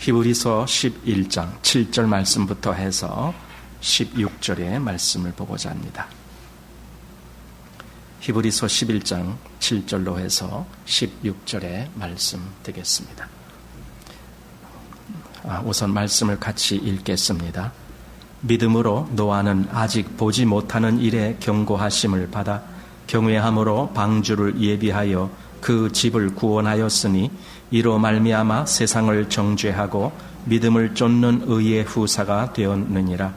히브리서 11장 7절 말씀부터 해서 16절의 말씀을 보고자 합니다. 히브리서 11장 7절로 해서 16절의 말씀 되겠습니다. 우선 말씀을 같이 읽겠습니다. 믿음으로 노아는 아직 보지 못하는 일에 경고하심을 받아 경외함으로 방주를 예비하여 그 집을 구원하였으니 이로 말미암아 세상을 정죄하고 믿음을 쫓는 의의 후사가 되었느니라.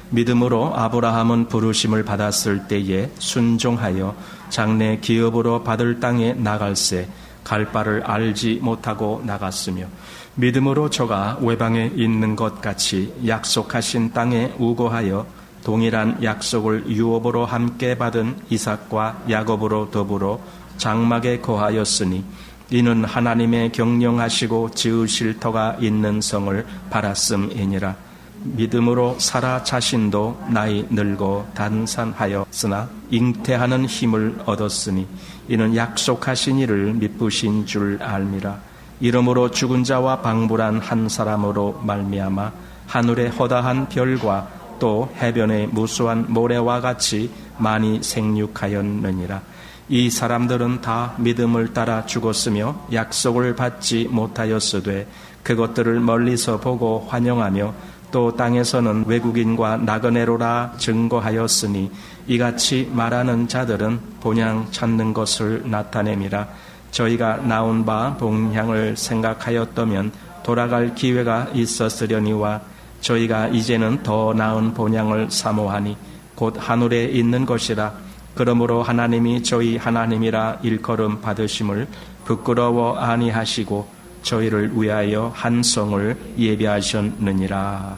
믿음으로 아브라함은 부르심을 받았을 때에 순종하여 장래 기업으로 받을 땅에 나갈새 갈 바를 알지 못하고 나갔으며 믿음으로 저가 외방에 있는 것 같이 약속하신 땅에 우거하여 동일한 약속을 유업으로 함께 받은 이삭과 야곱으로 더불어 장막에 거하였으니 이는 하나님의 경영하시고 지으실 터가 있는 성을 바랐음이니라. 믿음으로 사라 자신도 나이 늙어 단산하였으나 잉태하는 힘을 얻었으니 이는 약속하신 이를 미쁘신 줄 알미라. 이러므로 죽은 자와 방불한 한 사람으로 말미암아 하늘의 허다한 별과 또 해변의 무수한 모래와 같이 많이 생육하였느니라. 이 사람들은 다 믿음을 따라 죽었으며 약속을 받지 못하였으되 그것들을 멀리서 보고 환영하며 또 땅에서는 외국인과 나그네로라 증거하였으니 이같이 말하는 자들은 본향 찾는 것을 나타냄이라. 저희가 나온 바 본향을 생각하였다면 돌아갈 기회가 있었으려니와 저희가 이제는 더 나은 본향을 사모하니 곧 하늘에 있는 것이라. 그러므로 하나님이 저희 하나님이라 일컬음 받으심을 부끄러워 아니하시고 저희를 위하여 한 성을 예비하셨느니라.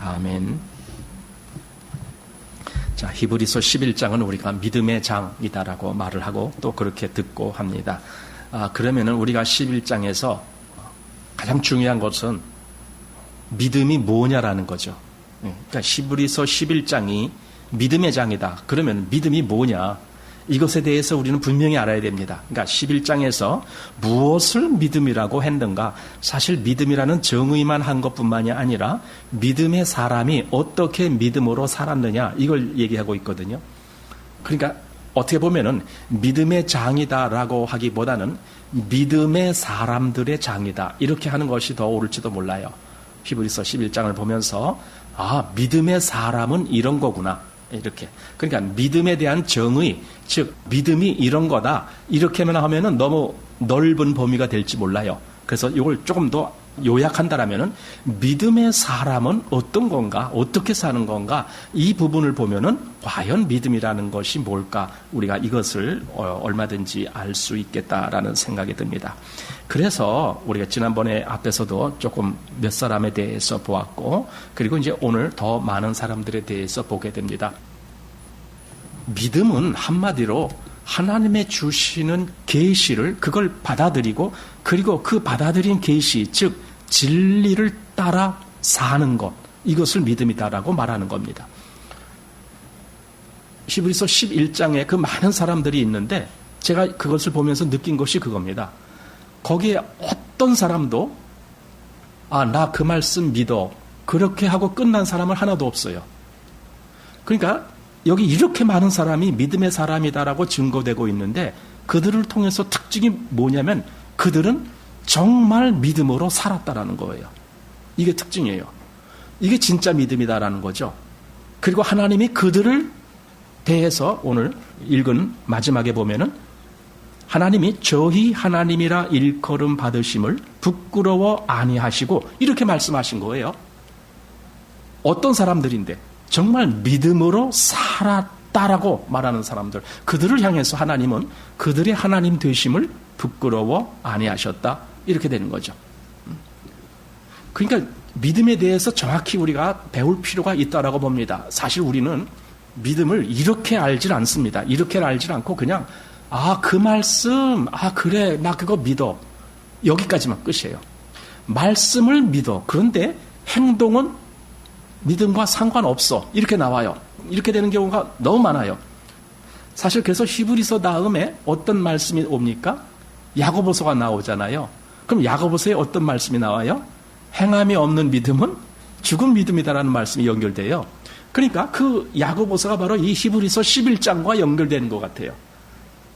아멘. 자, 히브리서 11장은 우리가 믿음의 장이다라고 말을 하고 또 그렇게 듣고 합니다. 그러면은 우리가 11장에서 가장 중요한 것은 믿음이 뭐냐라는 거죠. 그러니까 히브리서 11장이 믿음의 장이다. 그러면 믿음이 뭐냐? 이것에 대해서 우리는 분명히 알아야 됩니다. 그러니까 11장에서 무엇을 믿음이라고 했는가? 사실 믿음이라는 정의만 한 것뿐만이 아니라 믿음의 사람이 어떻게 믿음으로 살았느냐 이걸 얘기하고 있거든요. 그러니까 어떻게 보면은 믿음의 장이다라고 하기보다는 믿음의 사람들의 장이다 이렇게 하는 것이 더 옳을지도 몰라요. 히브리서 11장을 보면서 믿음의 사람은 이런 거구나. 이렇게. 그러니까 믿음에 대한 정의, 즉 믿음이 이런 거다. 이렇게만 하면은 너무 넓은 범위가 될지 몰라요. 그래서 이걸 조금 더 요약한다라면은 믿음의 사람은 어떤 건가? 어떻게 사는 건가? 이 부분을 보면은 과연 믿음이라는 것이 뭘까? 우리가 이것을 얼마든지 알 수 있겠다라는 생각이 듭니다. 그래서 우리가 지난번에 앞에서도 조금 몇 사람에 대해서 보았고, 그리고 이제 오늘 더 많은 사람들에 대해서 보게 됩니다. 믿음은 한마디로 하나님의 주시는 계시를 그걸 받아들이고 그리고 그 받아들인 계시, 즉 진리를 따라 사는 것, 이것을 믿음이다라고 말하는 겁니다. 히브리서 11장에 그 많은 사람들이 있는데 제가 그것을 보면서 느낀 것이 그겁니다. 거기에 어떤 사람도 나 그 말씀 믿어 그렇게 하고 끝난 사람은 하나도 없어요. 그러니까 여기 이렇게 많은 사람이 믿음의 사람이다라고 증거되고 있는데 그들을 통해서 특징이 뭐냐면 그들은 정말 믿음으로 살았다라는 거예요. 이게 특징이에요. 이게 진짜 믿음이다라는 거죠. 그리고 하나님이 그들을 대해서 오늘 읽은 마지막에 보면은 하나님이 저희 하나님이라 일컬음 받으심을 부끄러워 아니하시고 이렇게 말씀하신 거예요. 어떤 사람들인데 정말 믿음으로 살았다라고 말하는 사람들, 그들을 향해서 하나님은 그들의 하나님 되심을 부끄러워 아니하셨다 이렇게 되는 거죠. 그러니까 믿음에 대해서 정확히 우리가 배울 필요가 있다라고 봅니다. 사실 우리는 믿음을 이렇게 알질 않습니다. 이렇게 알질 않고 그냥 그 말씀, 그래, 나 그거 믿어. 여기까지만 끝이에요. 말씀을 믿어. 그런데 행동은 믿음과 상관없어. 이렇게 나와요. 이렇게 되는 경우가 너무 많아요. 사실 그래서 히브리서 다음에 어떤 말씀이 옵니까? 야고보서가 나오잖아요. 그럼 야고보서에 어떤 말씀이 나와요? 행함이 없는 믿음은 죽은 믿음이다라는 말씀이 연결돼요. 그러니까 그 야고보서가 바로 이 히브리서 11장과 연결되는 것 같아요.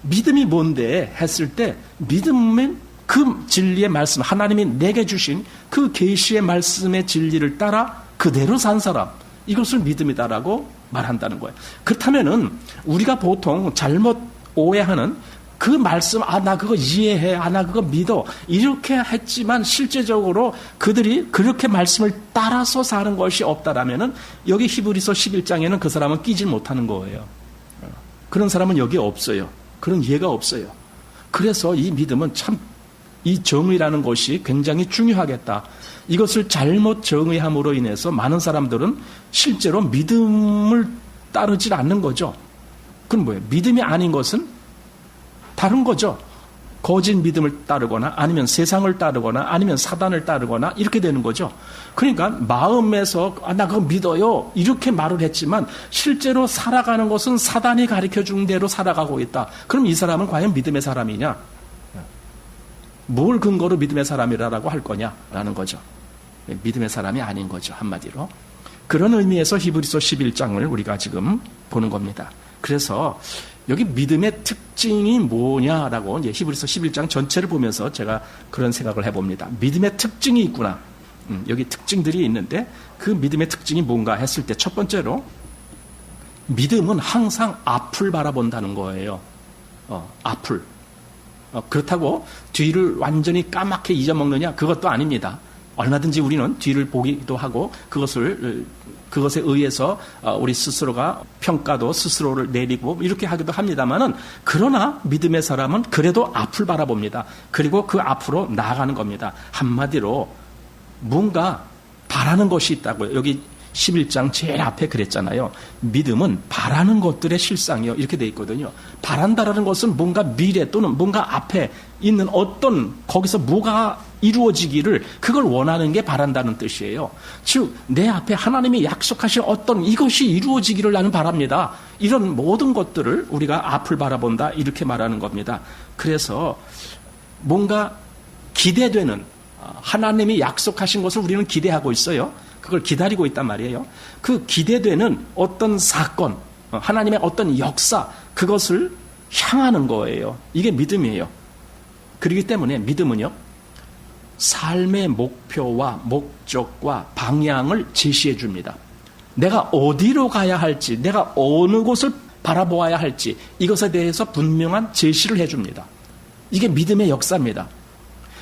믿음이 뭔데 했을 때 믿음은 그 진리의 말씀, 하나님이 내게 주신 그 계시의 말씀의 진리를 따라 그대로 산 사람, 이것을 믿음이다라고 말한다는 거예요. 그렇다면은 우리가 보통 잘못 오해하는 그 말씀, 나 그거 이해해, 나 그거 믿어, 이렇게 했지만 실제적으로 그들이 그렇게 말씀을 따라서 사는 것이 없다라면은 여기 히브리서 11장에는 그 사람은 끼질 못하는 거예요. 그런 사람은 여기 없어요. 그런 이해가 없어요. 그래서 이 믿음은 참, 이 정의라는 것이 굉장히 중요하겠다. 이것을 잘못 정의함으로 인해서 많은 사람들은 실제로 믿음을 따르지 않는 거죠. 그럼 뭐예요? 믿음이 아닌 것은 다른 거죠. 거짓 믿음을 따르거나 아니면 세상을 따르거나 아니면 사단을 따르거나 이렇게 되는 거죠. 그러니까 마음에서 나 그거 믿어요 이렇게 말을 했지만 실제로 살아가는 것은 사단이 가르쳐준 대로 살아가고 있다. 그럼 이 사람은 과연 믿음의 사람이냐? 뭘 근거로 믿음의 사람이라고 할 거냐라는 거죠. 믿음의 사람이 아닌 거죠. 한마디로. 그런 의미에서 히브리서 11장을 우리가 지금 보는 겁니다. 그래서 여기 믿음의 특징이 뭐냐라고 이제 히브리서 11장 전체를 보면서 제가 그런 생각을 해봅니다. 믿음의 특징이 있구나. 여기 특징들이 있는데 그 믿음의 특징이 뭔가 했을 때 첫 번째로 믿음은 항상 앞을 바라본다는 거예요. 앞을. 그렇다고 뒤를 완전히 까맣게 잊어먹느냐? 그것도 아닙니다. 얼마든지 우리는 뒤를 보기도 하고 그것에 의해서 우리 스스로가 평가도 스스로를 내리고 이렇게 하기도 합니다만은 그러나 믿음의 사람은 그래도 앞을 바라봅니다. 그리고 그 앞으로 나아가는 겁니다. 한마디로 뭔가 바라는 것이 있다고요. 여기 11장 제일 앞에 그랬잖아요. 믿음은 바라는 것들의 실상이요. 이렇게 돼 있거든요. 바란다라는 것은 뭔가 미래 또는 뭔가 앞에 있는 어떤 거기서 뭐가 이루어지기를 그걸 원하는 게 바란다는 뜻이에요. 즉 내 앞에 하나님이 약속하신 어떤 이것이 이루어지기를 나는 바랍니다. 이런 모든 것들을 우리가 앞을 바라본다 이렇게 말하는 겁니다. 그래서 뭔가 기대되는 하나님이 약속하신 것을 우리는 기대하고 있어요. 그걸 기다리고 있단 말이에요. 그 기대되는 어떤 사건, 하나님의 어떤 역사, 그것을 향하는 거예요. 이게 믿음이에요. 그렇기 때문에 믿음은요, 삶의 목표와 목적과 방향을 제시해 줍니다. 내가 어디로 가야 할지, 내가 어느 곳을 바라보아야 할지, 이것에 대해서 분명한 제시를 해 줍니다. 이게 믿음의 역사입니다.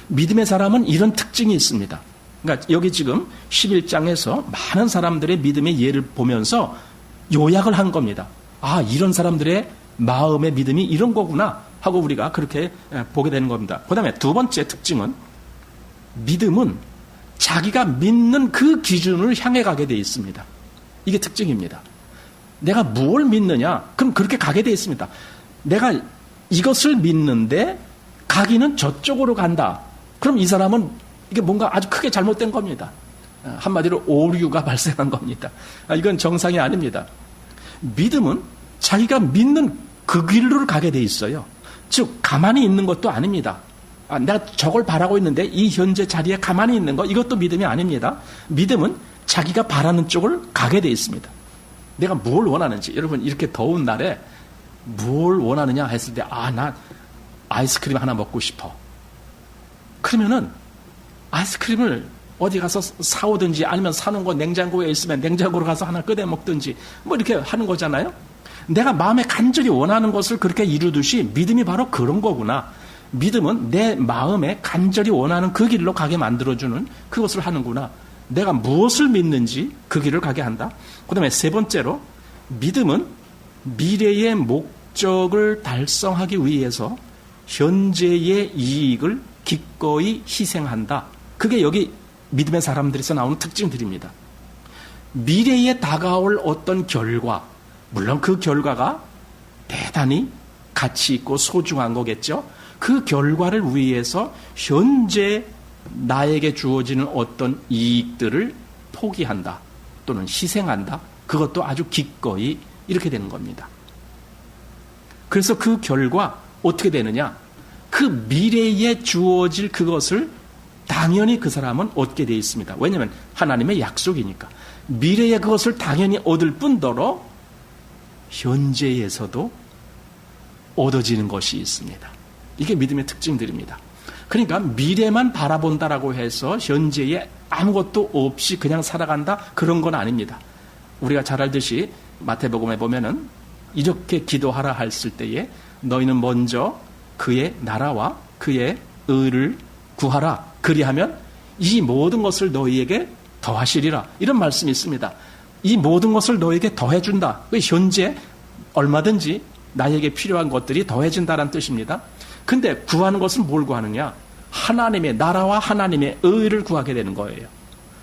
믿음의 사람은 이런 특징이 있습니다. 그러니까 여기 지금 11장에서 많은 사람들의 믿음의 예를 보면서 요약을 한 겁니다. 이런 사람들의 마음의 믿음이 이런 거구나 하고 우리가 그렇게 보게 되는 겁니다. 그 다음에 두 번째 특징은 믿음은 자기가 믿는 그 기준을 향해 가게 되어 있습니다. 이게 특징입니다. 내가 무엇을 믿느냐? 그럼 그렇게 가게 되어 있습니다. 내가 이것을 믿는데 가기는 저쪽으로 간다. 그럼 이 사람은 이게 뭔가 아주 크게 잘못된 겁니다. 한마디로 오류가 발생한 겁니다. 이건 정상이 아닙니다. 믿음은 자기가 믿는 그 길로 가게 돼 있어요. 즉 가만히 있는 것도 아닙니다. 내가 저걸 바라고 있는데 이 현재 자리에 가만히 있는 거 이것도 믿음이 아닙니다. 믿음은 자기가 바라는 쪽을 가게 돼 있습니다. 내가 뭘 원하는지 여러분 이렇게 더운 날에 뭘 원하느냐 했을 때 나 아이스크림 하나 먹고 싶어. 그러면은 아이스크림을 어디 가서 사오든지 아니면 사놓은 거 냉장고에 있으면 냉장고로 가서 하나 꺼내 먹든지 뭐 이렇게 하는 거잖아요. 내가 마음에 간절히 원하는 것을 그렇게 이루듯이 믿음이 바로 그런 거구나. 믿음은 내 마음에 간절히 원하는 그 길로 가게 만들어주는 그것을 하는구나. 내가 무엇을 믿는지 그 길을 가게 한다. 그 다음에 세 번째로 믿음은 미래의 목적을 달성하기 위해서 현재의 이익을 기꺼이 희생한다. 그게 여기 믿음의 사람들에서 나오는 특징들입니다. 미래에 다가올 어떤 결과, 물론 그 결과가 대단히 가치 있고 소중한 거겠죠. 그 결과를 위해서 현재 나에게 주어지는 어떤 이익들을 포기한다 또는 희생한다. 그것도 아주 기꺼이 이렇게 되는 겁니다. 그래서 그 결과 어떻게 되느냐? 그 미래에 주어질 그것을 당연히 그 사람은 얻게 되어 있습니다. 왜냐하면 하나님의 약속이니까. 미래에 그것을 당연히 얻을 뿐더러 현재에서도 얻어지는 것이 있습니다. 이게 믿음의 특징들입니다. 그러니까 미래만 바라본다라고 해서 현재에 아무것도 없이 그냥 살아간다, 그런 건 아닙니다. 우리가 잘 알듯이 마태복음에 보면은 이렇게 기도하라 했을 때에 너희는 먼저 그의 나라와 그의 의를 구하라. 그리하면 이 모든 것을 너희에게 더하시리라. 이런 말씀이 있습니다. 이 모든 것을 너희에게 더해준다. 현재 얼마든지 나에게 필요한 것들이 더해진다는 뜻입니다. 근데 구하는 것은 뭘 구하느냐? 하나님의 나라와 하나님의 의를 구하게 되는 거예요.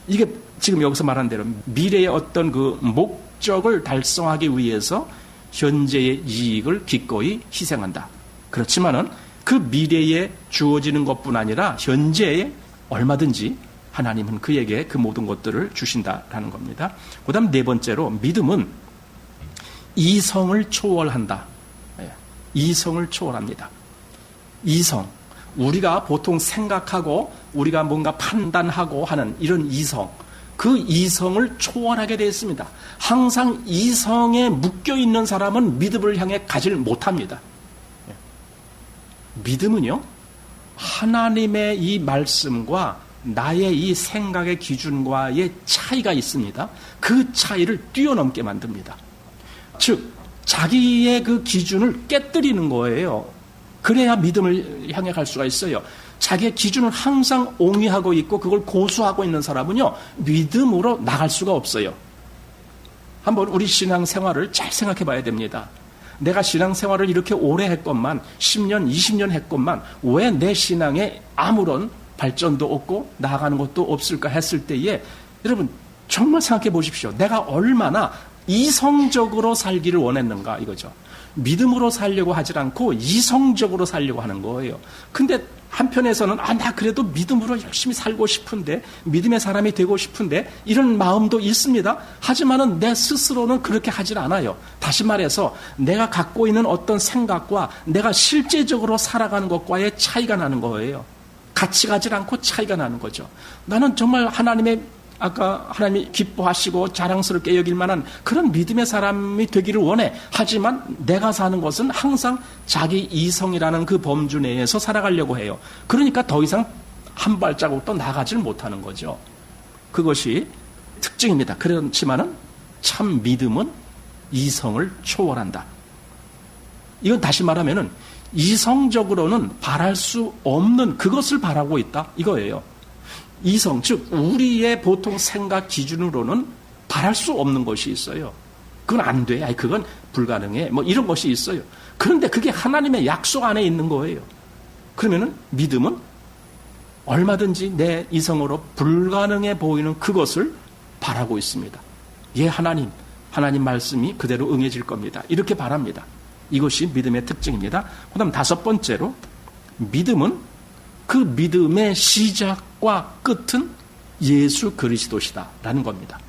이게 지금 여기서 말한 대로 미래의 어떤 그 목적을 달성하기 위해서 현재의 이익을 기꺼이 희생한다. 그렇지만은 그 미래에 주어지는 것뿐 아니라 현재에 얼마든지 하나님은 그에게 그 모든 것들을 주신다라는 겁니다. 그 다음 네 번째로 믿음은 이성을 초월한다. 이성을 초월합니다. 이성. 우리가 보통 생각하고 우리가 뭔가 판단하고 하는 이런 이성, 그 이성을 초월하게 되어 있습니다. 항상 이성에 묶여있는 사람은 믿음을 향해 가지를 못합니다. 믿음은요, 하나님의 이 말씀과 나의 이 생각의 기준과의 차이가 있습니다. 그 차이를 뛰어넘게 만듭니다. 즉, 자기의 그 기준을 깨뜨리는 거예요. 그래야 믿음을 향해 갈 수가 있어요. 자기의 기준을 항상 옹이하고 있고 그걸 고수하고 있는 사람은요, 믿음으로 나갈 수가 없어요. 한번 우리 신앙생활을 잘 생각해 봐야 됩니다. 내가 신앙생활을 이렇게 오래 했건만 10년, 20년 했건만 왜 내 신앙에 아무런 발전도 없고 나아가는 것도 없을까 했을 때에 여러분 정말 생각해 보십시오. 내가 얼마나 이성적으로 살기를 원했는가 이거죠. 믿음으로 살려고 하지 않고 이성적으로 살려고 하는 거예요. 근데 한편에서는 나 그래도 믿음으로 열심히 살고 싶은데, 믿음의 사람이 되고 싶은데 이런 마음도 있습니다. 하지만은 내 스스로는 그렇게 하질 않아요. 다시 말해서 내가 갖고 있는 어떤 생각과 내가 실제적으로 살아가는 것과의 차이가 나는 거예요. 같이 가질 않고 차이가 나는 거죠. 나는 정말 하나님의 아까 하나님이 기뻐하시고 자랑스럽게 여길 만한 그런 믿음의 사람이 되기를 원해. 하지만 내가 사는 것은 항상 자기 이성이라는 그 범주 내에서 살아가려고 해요. 그러니까 더 이상 한 발자국도 나가질 못하는 거죠. 그것이 특징입니다. 그렇지만은 참 믿음은 이성을 초월한다. 이건 다시 말하면은 이성적으로는 바랄 수 없는 그것을 바라고 있다 이거예요. 이성, 즉 우리의 보통 생각 기준으로는 바랄 수 없는 것이 있어요. 그건 안 돼. 그건 불가능해. 뭐 이런 것이 있어요. 그런데 그게 하나님의 약속 안에 있는 거예요. 그러면은 믿음은 얼마든지 내 이성으로 불가능해 보이는 그것을 바라고 있습니다. 하나님 말씀이 그대로 응해질 겁니다. 이렇게 바랍니다. 이것이 믿음의 특징입니다. 그 다음 다섯 번째로 믿음은 그 믿음의 시작과 끝은 예수 그리스도시다라는 겁니다.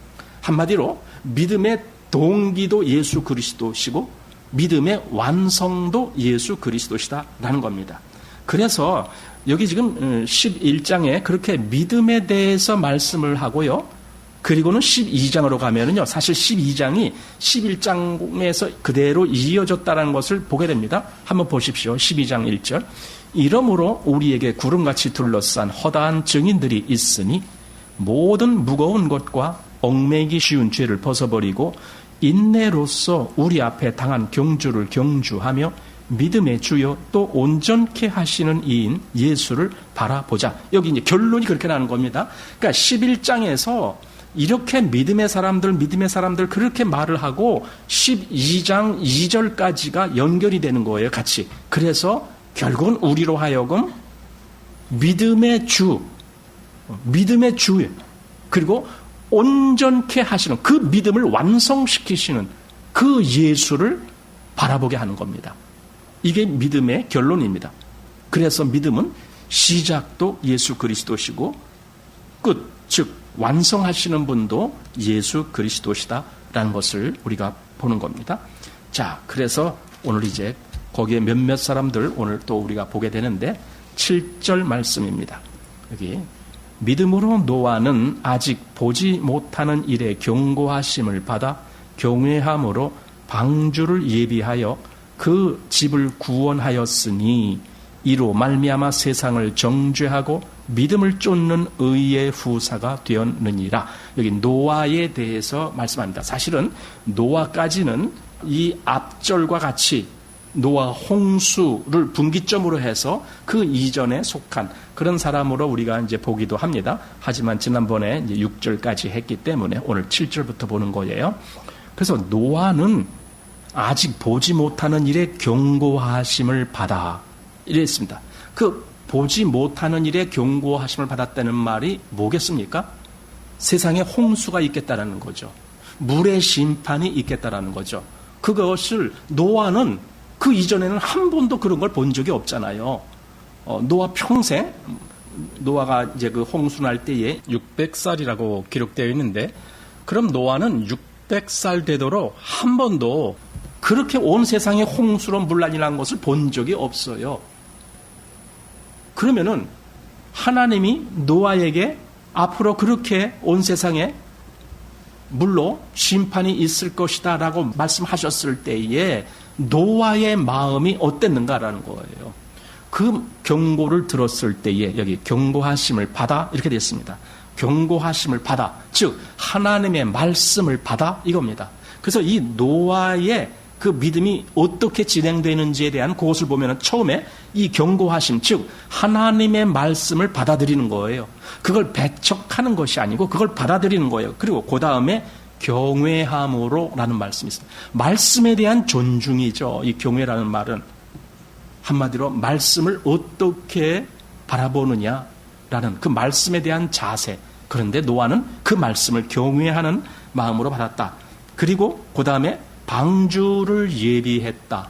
한마디로 믿음의 동기도 예수 그리스도시고 믿음의 완성도 예수 그리스도시다라는 겁니다. 그래서 여기 지금 11장에 그렇게 믿음에 대해서 말씀을 하고요. 그리고는 12장으로 가면은요, 사실 12장이 11장에서 그대로 이어졌다는 것을 보게 됩니다. 한번 보십시오. 12장 1절. 이러므로 우리에게 구름같이 둘러싼 허다한 증인들이 있으니 모든 무거운 것과 얽매이기 쉬운 죄를 벗어버리고 인내로써 우리 앞에 당한 경주를 경주하며 믿음의 주요 또 온전케 하시는 이인 예수를 바라보자. 여기 이제 결론이 그렇게 나는 겁니다. 그러니까 11장에서 이렇게 믿음의 사람들 그렇게 말을 하고 12장 2절까지가 연결이 되는 거예요, 같이. 그래서 결국은 우리로 하여금 믿음의 주, 그리고 온전케 하시는 그 믿음을 완성시키시는 그 예수를 바라보게 하는 겁니다. 이게 믿음의 결론입니다. 그래서 믿음은 시작도 예수 그리스도시고 끝, 즉 완성하시는 분도 예수 그리스도시다라는 것을 우리가 보는 겁니다. 자, 그래서 오늘 이제 거기에 몇몇 사람들 오늘 또 우리가 보게 되는데 7절 말씀입니다. 여기 믿음으로 노아는 아직 보지 못하는 일에 경고하심을 받아 경외함으로 방주를 예비하여 그 집을 구원하였으니 이로 말미암아 세상을 정죄하고 믿음을 쫓는 의의 후사가 되었느니라. 여기 노아에 대해서 말씀합니다. 사실은 노아까지는 이 앞절과 같이 노아 홍수를 분기점으로 해서 그 이전에 속한 그런 사람으로 우리가 이제 보기도 합니다. 하지만 지난번에 이제 6절까지 했기 때문에 오늘 7절부터 보는 거예요. 그래서 노아는 아직 보지 못하는 일에 경고하심을 받아 이랬습니다. 그 보지 못하는 일에 경고하심을 받았다는 말이 뭐겠습니까? 세상에 홍수가 있겠다라는 거죠. 물의 심판이 있겠다라는 거죠. 그것을 노아는 그 이전에는 한 번도 그런 걸 본 적이 없잖아요. 노아 평생, 노아가 이제 그 홍수 날 때에 600살이라고 기록되어 있는데, 그럼 노아는 600살 되도록 한 번도 그렇게 온 세상에 홍수로 물난리 난 것을 본 적이 없어요. 그러면은 하나님이 노아에게 앞으로 그렇게 온 세상에 물로 심판이 있을 것이다 라고 말씀하셨을 때에 노아의 마음이 어땠는가라는 거예요. 그 경고를 들었을 때에 여기 경고하심을 받아 이렇게 되어 있습니다. 경고하심을 받아, 즉 하나님의 말씀을 받아 이겁니다. 그래서 이 노아의 그 믿음이 어떻게 진행되는지에 대한 그것을 보면 처음에 이 경고하심, 즉 하나님의 말씀을 받아들이는 거예요. 그걸 배척하는 것이 아니고 그걸 받아들이는 거예요. 그리고 그 다음에 경외함으로 라는 말씀이 있습니다. 말씀에 대한 존중이죠. 이 경외라는 말은 한마디로 말씀을 어떻게 바라보느냐라는 그 말씀에 대한 자세. 그런데 노아는 그 말씀을 경외하는 마음으로 받았다. 그리고 그 다음에 방주를 예비했다.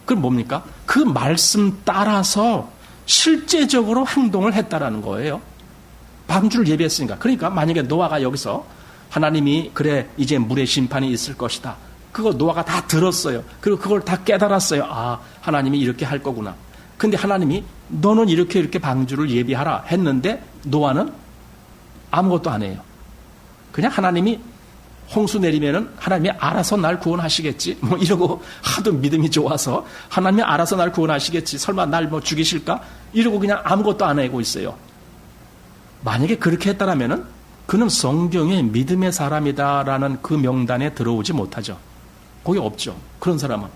그건 뭡니까? 그 말씀 따라서 실제적으로 행동을 했다라는 거예요. 방주를 예비했으니까. 그러니까 만약에 노아가 여기서 하나님이 그래 이제 물의 심판이 있을 것이다. 그거 노아가 다 들었어요. 그리고 그걸 다 깨달았어요. 아, 하나님이 이렇게 할 거구나. 근데 하나님이 너는 이렇게 방주를 예비하라 했는데 노아는 아무것도 안 해요. 그냥 하나님이 홍수 내리면은 하나님이 알아서 날 구원하시겠지. 뭐 이러고 하도 믿음이 좋아서 하나님이 알아서 날 구원하시겠지. 설마 날 뭐 죽이실까? 이러고 그냥 아무것도 안 하고 있어요. 만약에 그렇게 했다라면은 그는 성경의 믿음의 사람이다라는 그 명단에 들어오지 못하죠. 거기 없죠. 그런 사람은.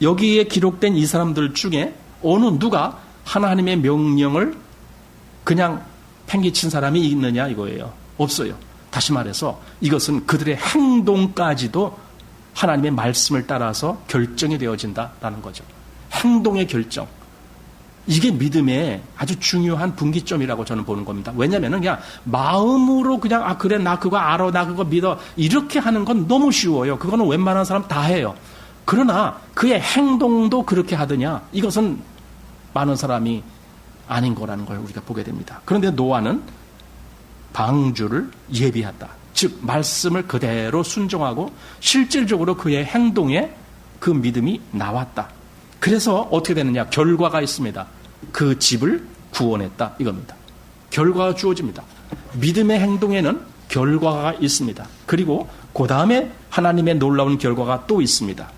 여기에 기록된 이 사람들 중에 어느 누가 하나님의 명령을 그냥 팽개친 사람이 있느냐 이거예요. 없어요. 다시 말해서 이것은 그들의 행동까지도 하나님의 말씀을 따라서 결정이 되어진다라는 거죠. 행동의 결정. 이게 믿음의 아주 중요한 분기점이라고 저는 보는 겁니다. 왜냐하면 그냥 마음으로 그냥 아 그래 나 그거 알아 나 그거 믿어 이렇게 하는 건 너무 쉬워요. 그거는 웬만한 사람 다 해요. 그러나 그의 행동도 그렇게 하더냐 이것은 많은 사람이 아닌 거라는 걸 우리가 보게 됩니다. 그런데 노아는 방주를 예비했다. 즉 말씀을 그대로 순종하고 실질적으로 그의 행동에 그 믿음이 나왔다. 그래서 어떻게 되느냐? 결과가 있습니다. 그 집을 구원했다 이겁니다. 결과가 주어집니다. 믿음의 행동에는 결과가 있습니다. 그리고 그 다음에 하나님의 놀라운 결과가 또 있습니다.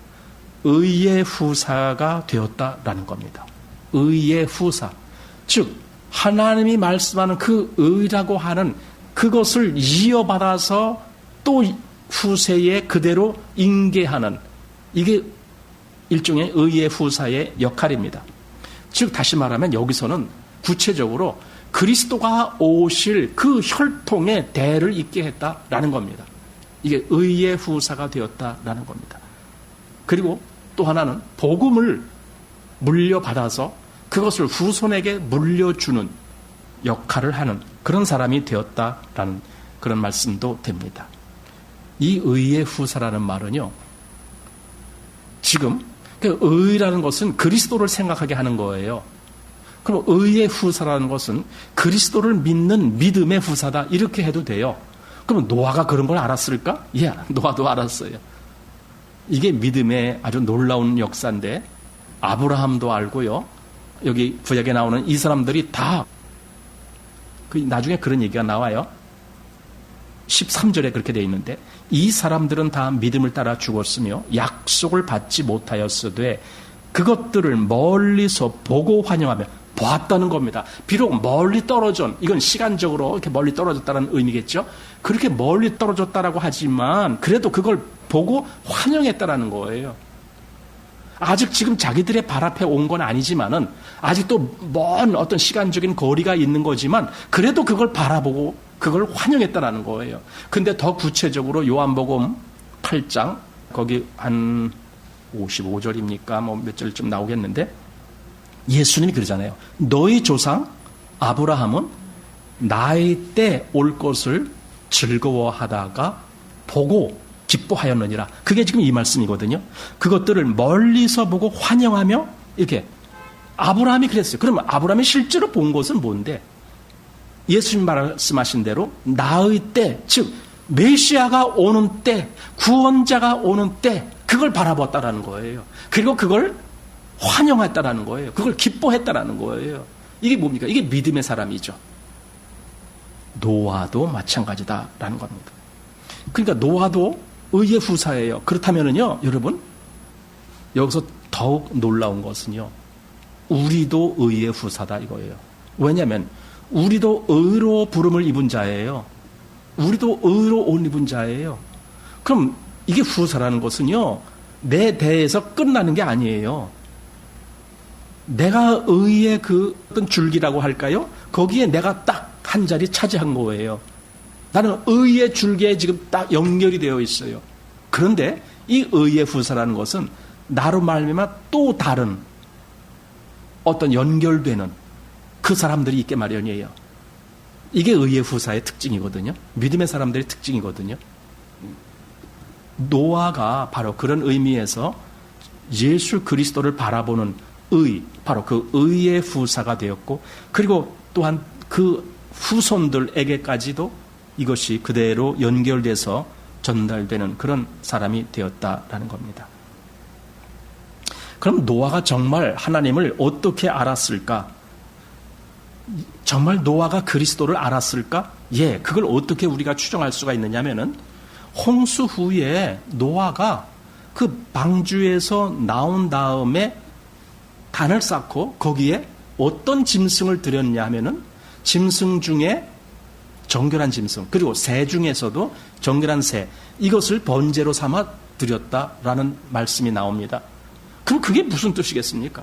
의의 후사가 되었다라는 겁니다. 의의 후사. 즉 하나님이 말씀하는 그 의라고 하는 그것을 이어받아서 또 후세에 그대로 인계하는 이게 일종의 의의 후사의 역할입니다. 즉 다시 말하면 여기서는 구체적으로 그리스도가 오실 그 혈통의 대를 잇게 했다라는 겁니다. 이게 의의 후사가 되었다라는 겁니다. 그리고 또 하나는 복음을 물려받아서 그것을 후손에게 물려주는 역할을 하는 그런 사람이 되었다라는 그런 말씀도 됩니다. 이 의의 후사라는 말은요. 지금 그 의라는 것은 그리스도를 생각하게 하는 거예요. 그럼 의의 후사라는 것은 그리스도를 믿는 믿음의 후사다 이렇게 해도 돼요. 그럼 노아가 그런 걸 알았을까? 예, 노아도 알았어요. 이게 믿음의 아주 놀라운 역사인데 아브라함도 알고요. 여기 구약에 나오는 이 사람들이 다 나중에 그런 얘기가 나와요. 13절에 그렇게 되어 있는데 이 사람들은 다 믿음을 따라 죽었으며 약속을 받지 못하였으되 그것들을 멀리서 보고 환영하며 보았다는 겁니다. 비록 멀리 떨어진, 이건 시간적으로 이렇게 멀리 떨어졌다는 의미겠죠. 그렇게 멀리 떨어졌다라고 하지만 그래도 그걸 보고 환영했다라는 거예요. 아직 지금 자기들의 발 앞에 온 건 아니지만은 아직도 먼 어떤 시간적인 거리가 있는 거지만 그래도 그걸 바라보고 그걸 환영했다라는 거예요. 근데 더 구체적으로 요한복음 8장 거기 한 55절입니까? 뭐 몇 절쯤 나오겠는데 예수님이 그러잖아요. 너희 조상 아브라함은 나의 때 올 것을 즐거워하다가 보고 기뻐하였느니라. 그게 지금 이 말씀이거든요. 그것들을 멀리서 보고 환영하며 이렇게 아브라함이 그랬어요. 그러면 아브라함이 실제로 본 것은 뭔데? 예수님 말씀하신 대로 나의 때, 즉 메시아가 오는 때, 구원자가 오는 때 그걸 바라봤다라는 거예요. 그리고 그걸 환영했다라는 거예요. 그걸 기뻐했다라는 거예요. 이게 뭡니까? 이게 믿음의 사람이죠. 노아도 마찬가지다라는 겁니다. 그러니까 노아도 의의 후사예요. 그렇다면은요, 여러분, 여기서 더욱 놀라운 것은요, 우리도 의의 후사다 이거예요. 왜냐하면 우리도 의로 부름을 입은 자예요. 우리도 의로 옷 입은 자예요. 그럼 이게 후사라는 것은요, 내 대에서 끝나는 게 아니에요. 내가 의의 그 어떤 줄기라고 할까요? 거기에 내가 딱 한 자리 차지한 거예요. 나는 의의 줄기에 지금 딱 연결이 되어 있어요. 그런데 이 의의 후사라는 것은 나로 말미암아 또 다른 어떤 연결되는 그 사람들이 있게 마련이에요. 이게 의의 후사의 특징이거든요. 믿음의 사람들의 특징이거든요. 노아가 바로 그런 의미에서 예수 그리스도를 바라보는 의, 바로 그 의의 후사가 되었고, 그리고 또한 그 후손들에게까지도 이것이 그대로 연결돼서 전달되는 그런 사람이 되었다라는 겁니다. 그럼 노아가 정말 하나님을 어떻게 알았을까? 정말 노아가 그리스도를 알았을까? 예, 그걸 어떻게 우리가 추정할 수가 있느냐면은 홍수 후에 노아가 그 방주에서 나온 다음에 단을 쌓고 거기에 어떤 짐승을 들였냐 하면은 짐승 중에 정결한 짐승, 그리고 새 중에서도 정결한 새, 이것을 번제로 삼아 드렸다라는 말씀이 나옵니다. 그럼 그게 무슨 뜻이겠습니까?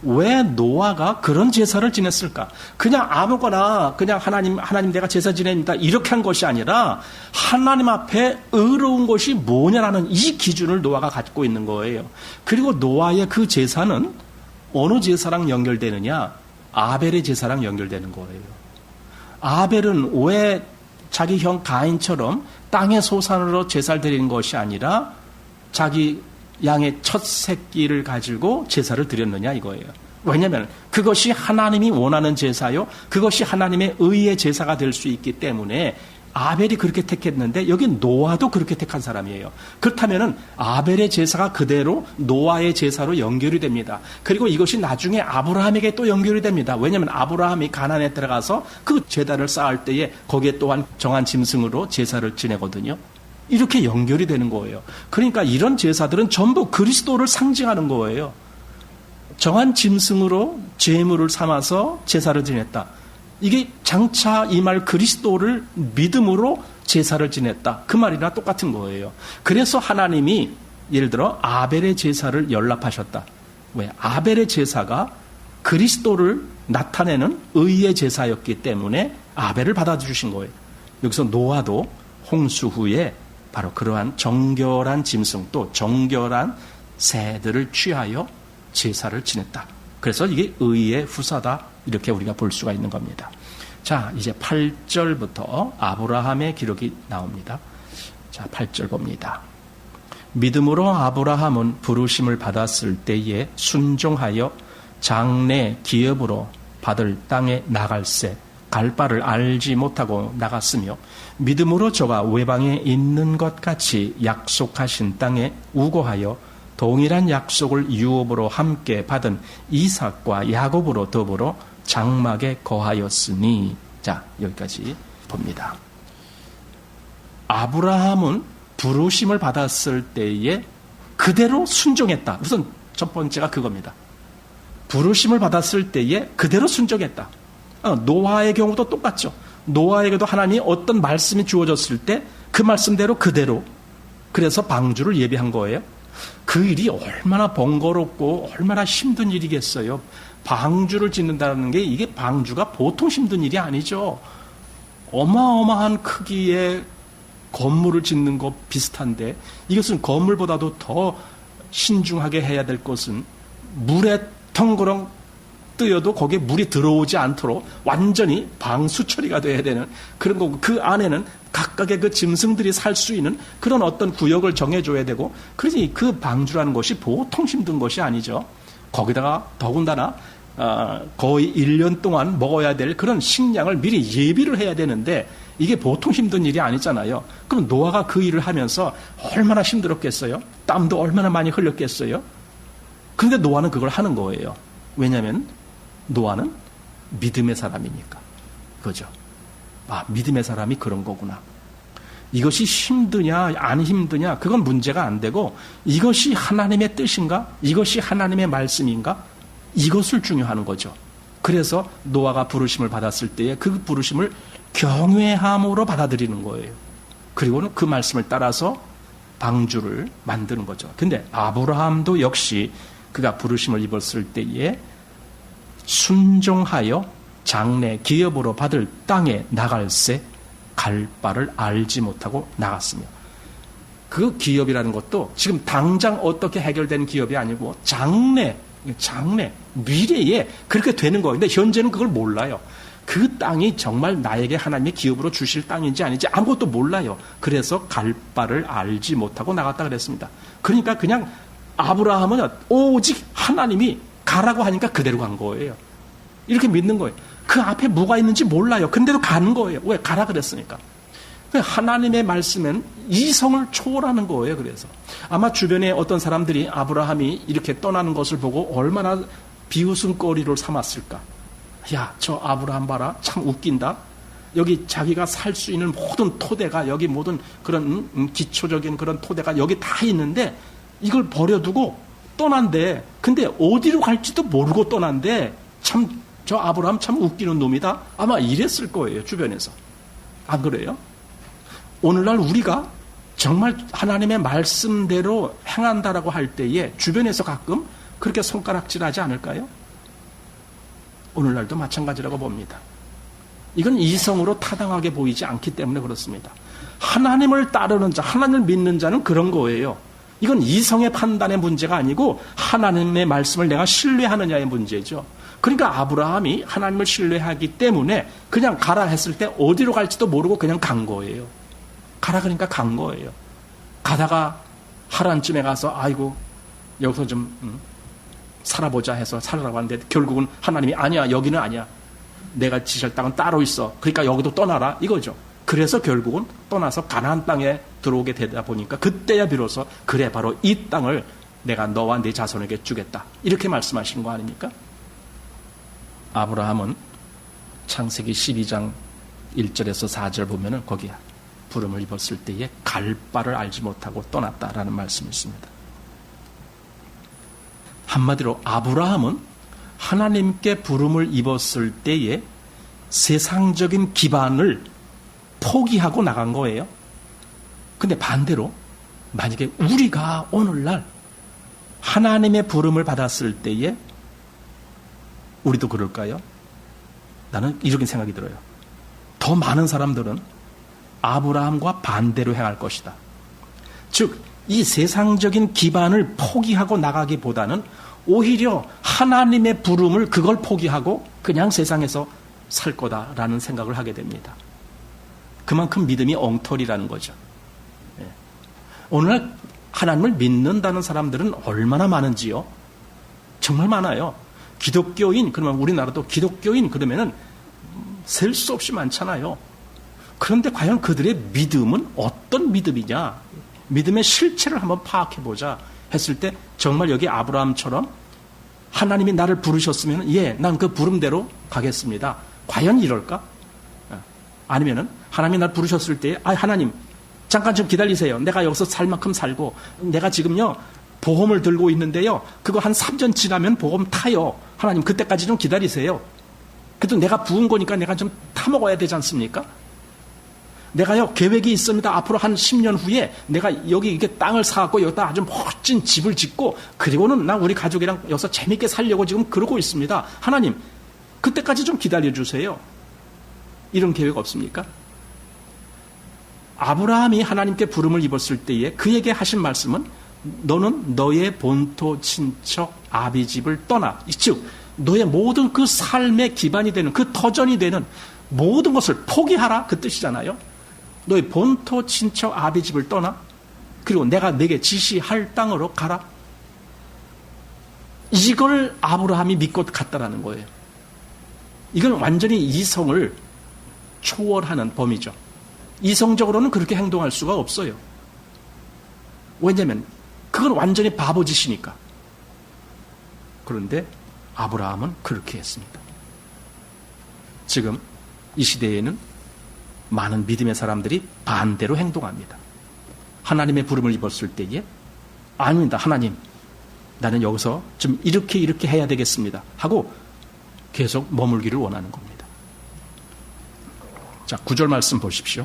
왜 노아가 그런 제사를 지냈을까? 그냥 아무거나 그냥 하나님 내가 제사 지냅니다 이렇게 한 것이 아니라 하나님 앞에 의로운 것이 뭐냐라는 이 기준을 노아가 갖고 있는 거예요. 그리고 노아의 그 제사는 어느 제사랑 연결되느냐? 아벨의 제사랑 연결되는 거예요. 아벨은 왜 자기 형 가인처럼 땅의 소산으로 제사를 드리는 것이 아니라 자기 양의 첫 새끼를 가지고 제사를 드렸느냐 이거예요. 왜냐하면 그것이 하나님이 원하는 제사요, 그것이 하나님의 의의 제사가 될 수 있기 때문에 아벨이 그렇게 택했는데 여기 노아도 그렇게 택한 사람이에요. 그렇다면은 아벨의 제사가 그대로 노아의 제사로 연결이 됩니다. 그리고 이것이 나중에 아브라함에게 또 연결이 됩니다. 왜냐하면 아브라함이 가나안에 들어가서 그 제단을 쌓을 때에 거기에 또한 정한 짐승으로 제사를 지내거든요. 이렇게 연결이 되는 거예요. 그러니까 이런 제사들은 전부 그리스도를 상징하는 거예요. 정한 짐승으로 제물을 삼아서 제사를 지냈다. 이게 장차 이 말 그리스도를 믿음으로 제사를 지냈다. 그 말이랑 똑같은 거예요. 그래서 하나님이 예를 들어 아벨의 제사를 연락하셨다. 왜? 아벨의 제사가 그리스도를 나타내는 의의 제사였기 때문에 아벨을 받아주신 거예요. 여기서 노아도 홍수 후에 바로 그러한 정결한 짐승 또 정결한 새들을 취하여 제사를 지냈다. 그래서 이게 의의 후사다. 이렇게 우리가 볼 수가 있는 겁니다. 자, 이제 8절부터 아브라함의 기록이 나옵니다. 자, 8절 봅니다. 믿음으로 아브라함은 부르심을 받았을 때에 순종하여 장래 기업으로 받을 땅에 나갈새 갈 바를 알지 못하고 나갔으며 믿음으로 저가 외방에 있는 것 같이 약속하신 땅에 우거하여 동일한 약속을 유업으로 함께 받은 이삭과 야곱으로 더불어 장막에 거하였으니 자, 여기까지 봅니다. 아브라함은 부르심을 받았을 때에 그대로 순종했다. 우선 첫 번째가 그겁니다. 부르심을 받았을 때에 그대로 순종했다. 노아의 경우도 똑같죠. 노아에게도 하나님이 어떤 말씀이 주어졌을 때 그 말씀대로 그대로, 그래서 방주를 예비한 거예요. 그 일이 얼마나 번거롭고 얼마나 힘든 일이겠어요. 방주를 짓는다는 게, 이게 방주가 보통 힘든 일이 아니죠. 어마어마한 크기의 건물을 짓는 것 비슷한데, 이것은 건물보다도 더 신중하게 해야 될 것은 물에 덩그렁 뜨여도 거기에 물이 들어오지 않도록 완전히 방수 처리가 돼야 되는 그런 거고, 그 안에는 각각의 그 짐승들이 살 수 있는 그런 어떤 구역을 정해줘야 되고, 그러니 그 방주라는 것이 보통 힘든 것이 아니죠. 거기다가 더군다나 거의 1년 동안 먹어야 될 그런 식량을 미리 예비를 해야 되는데, 이게 보통 힘든 일이 아니잖아요. 그럼 노아가 그 일을 하면서 얼마나 힘들었겠어요? 땀도 얼마나 많이 흘렸겠어요? 그런데 노아는 그걸 하는 거예요. 왜냐하면 노아는 믿음의 사람이니까. 그죠? 믿음의 사람이 그런 거구나. 이것이 힘드냐 안 힘드냐 그건 문제가 안 되고, 이것이 하나님의 뜻인가, 이것이 하나님의 말씀인가, 이것을 중요하는 거죠. 그래서 노아가 부르심을 받았을 때에 그 부르심을 경외함으로 받아들이는 거예요. 그리고는 그 말씀을 따라서 방주를 만드는 거죠. 근데 아브라함도 역시 그가 부르심을 입었을 때에 순종하여 장래 기업으로 받을 땅에 나갈새 갈 바를 알지 못하고 나갔으며, 그 기업이라는 것도 지금 당장 어떻게 해결된 기업이 아니고 장래 미래에 그렇게 되는 거예요. 근데 현재는 그걸 몰라요. 그 땅이 정말 나에게 하나님의 기업으로 주실 땅인지 아닌지 아무것도 몰라요. 그래서 갈 바를 알지 못하고 나갔다 그랬습니다. 그러니까 그냥 아브라함은 오직 하나님이 가라고 하니까 그대로 간 거예요. 이렇게 믿는 거예요. 그 앞에 뭐가 있는지 몰라요. 근데도 가는 거예요. 왜? 가라 그랬으니까. 하나님의 말씀은 이성을 초월하는 거예요. 그래서 아마 주변에 어떤 사람들이 아브라함이 이렇게 떠나는 것을 보고 얼마나 비웃음거리를 삼았을까. 야, 저 아브라함 봐라. 참 웃긴다. 여기 자기가 살 수 있는 모든 토대가, 여기 모든 그런 기초적인 그런 토대가 여기 다 있는데 이걸 버려두고 떠난대. 근데 어디로 갈지도 모르고 떠난대. 참, 저 아브라함 참 웃기는 놈이다. 아마 이랬을 거예요. 주변에서. 안 그래요? 오늘날 우리가 정말 하나님의 말씀대로 행한다라고 할 때에 주변에서 가끔 그렇게 손가락질하지 않을까요? 오늘날도 마찬가지라고 봅니다. 이건 이성으로 타당하게 보이지 않기 때문에 그렇습니다. 하나님을 따르는 자, 하나님을 믿는 자는 그런 거예요. 이건 이성의 판단의 문제가 아니고 하나님의 말씀을 내가 신뢰하느냐의 문제죠. 그러니까 아브라함이 하나님을 신뢰하기 때문에 그냥 가라 했을 때 어디로 갈지도 모르고 그냥 간 거예요. 가라 그러니까 간 거예요. 가다가 하란쯤에 가서 아이고 여기서 좀 살아보자 해서 살으라고 하는데 결국은 하나님이 아니야, 여기는 아니야. 내가 지실 땅은 따로 있어. 그러니까 여기도 떠나라 이거죠. 그래서 결국은 떠나서 가나안 땅에 들어오게 되다 보니까 그때야 비로소 그래 바로 이 땅을 내가 너와 네 자손에게 주겠다. 이렇게 말씀하신 거 아닙니까? 아브라함은 창세기 12장 1절에서 4절 보면은 거기에 부름을 입었을 때에 갈 바를 알지 못하고 떠났다라는 말씀이 있습니다. 한마디로 아브라함은 하나님께 부름을 입었을 때에 세상적인 기반을 포기하고 나간 거예요. 근데 반대로 만약에 우리가 오늘날 하나님의 부름을 받았을 때에 우리도 그럴까요? 나는 이렇게 생각이 들어요. 더 많은 사람들은 아브라함과 반대로 행할 것이다. 즉, 이 세상적인 기반을 포기하고 나가기보다는 오히려 하나님의 부름을 그걸 포기하고 그냥 세상에서 살 거다라는 생각을 하게 됩니다. 그만큼 믿음이 엉터리라는 거죠. 오늘날 하나님을 믿는다는 사람들은 얼마나 많은지요? 정말 많아요. 기독교인, 그러면 우리나라도 기독교인 그러면은 셀 수 없이 많잖아요. 그런데 과연 그들의 믿음은 어떤 믿음이냐? 믿음의 실체를 한번 파악해보자 했을 때 정말 여기 아브라함처럼 하나님이 나를 부르셨으면 난 그 부름대로 가겠습니다. 과연 이럴까? 아니면은 하나님이 날 부르셨을 때 하나님 잠깐 좀 기다리세요. 내가 여기서 살 만큼 살고 내가 지금요 보험을 들고 있는데요. 그거 한 3년 지나면 보험 타요. 하나님 그때까지 좀 기다리세요. 그래도 내가 부은 거니까 내가 좀 타먹어야 되지 않습니까? 내가요 계획이 있습니다. 앞으로 한 10년 후에 내가 여기 이게 땅을 사갖고 여기다 아주 멋진 집을 짓고 그리고는 나 우리 가족이랑 여기서 재밌게 살려고 지금 그러고 있습니다. 하나님 그때까지 좀 기다려주세요. 이런 계획 없습니까? 아브라함이 하나님께 부름을 입었을 때에 그에게 하신 말씀은 너는 너의 본토 친척 아비 집을 떠나, 즉 너의 모든 그 삶의 기반이 되는 그 터전이 되는 모든 것을 포기하라 그 뜻이잖아요. 너의 본토 친척 아비 집을 떠나 그리고 내가 내게 지시할 땅으로 가라. 이걸 아브라함이 믿고 갔다라는 거예요. 이건 완전히 이성을 초월하는 범위죠. 이성적으로는 그렇게 행동할 수가 없어요. 왜냐하면 그건 완전히 바보짓이니까. 그런데 아브라함은 그렇게 했습니다. 지금 이 시대에는 많은 믿음의 사람들이 반대로 행동합니다. 하나님의 부름을 입었을 때에 아닙니다. 하나님 나는 여기서 좀 이렇게 해야 되겠습니다 하고 계속 머물기를 원하는 겁니다. 자, 9절 말씀 보십시오.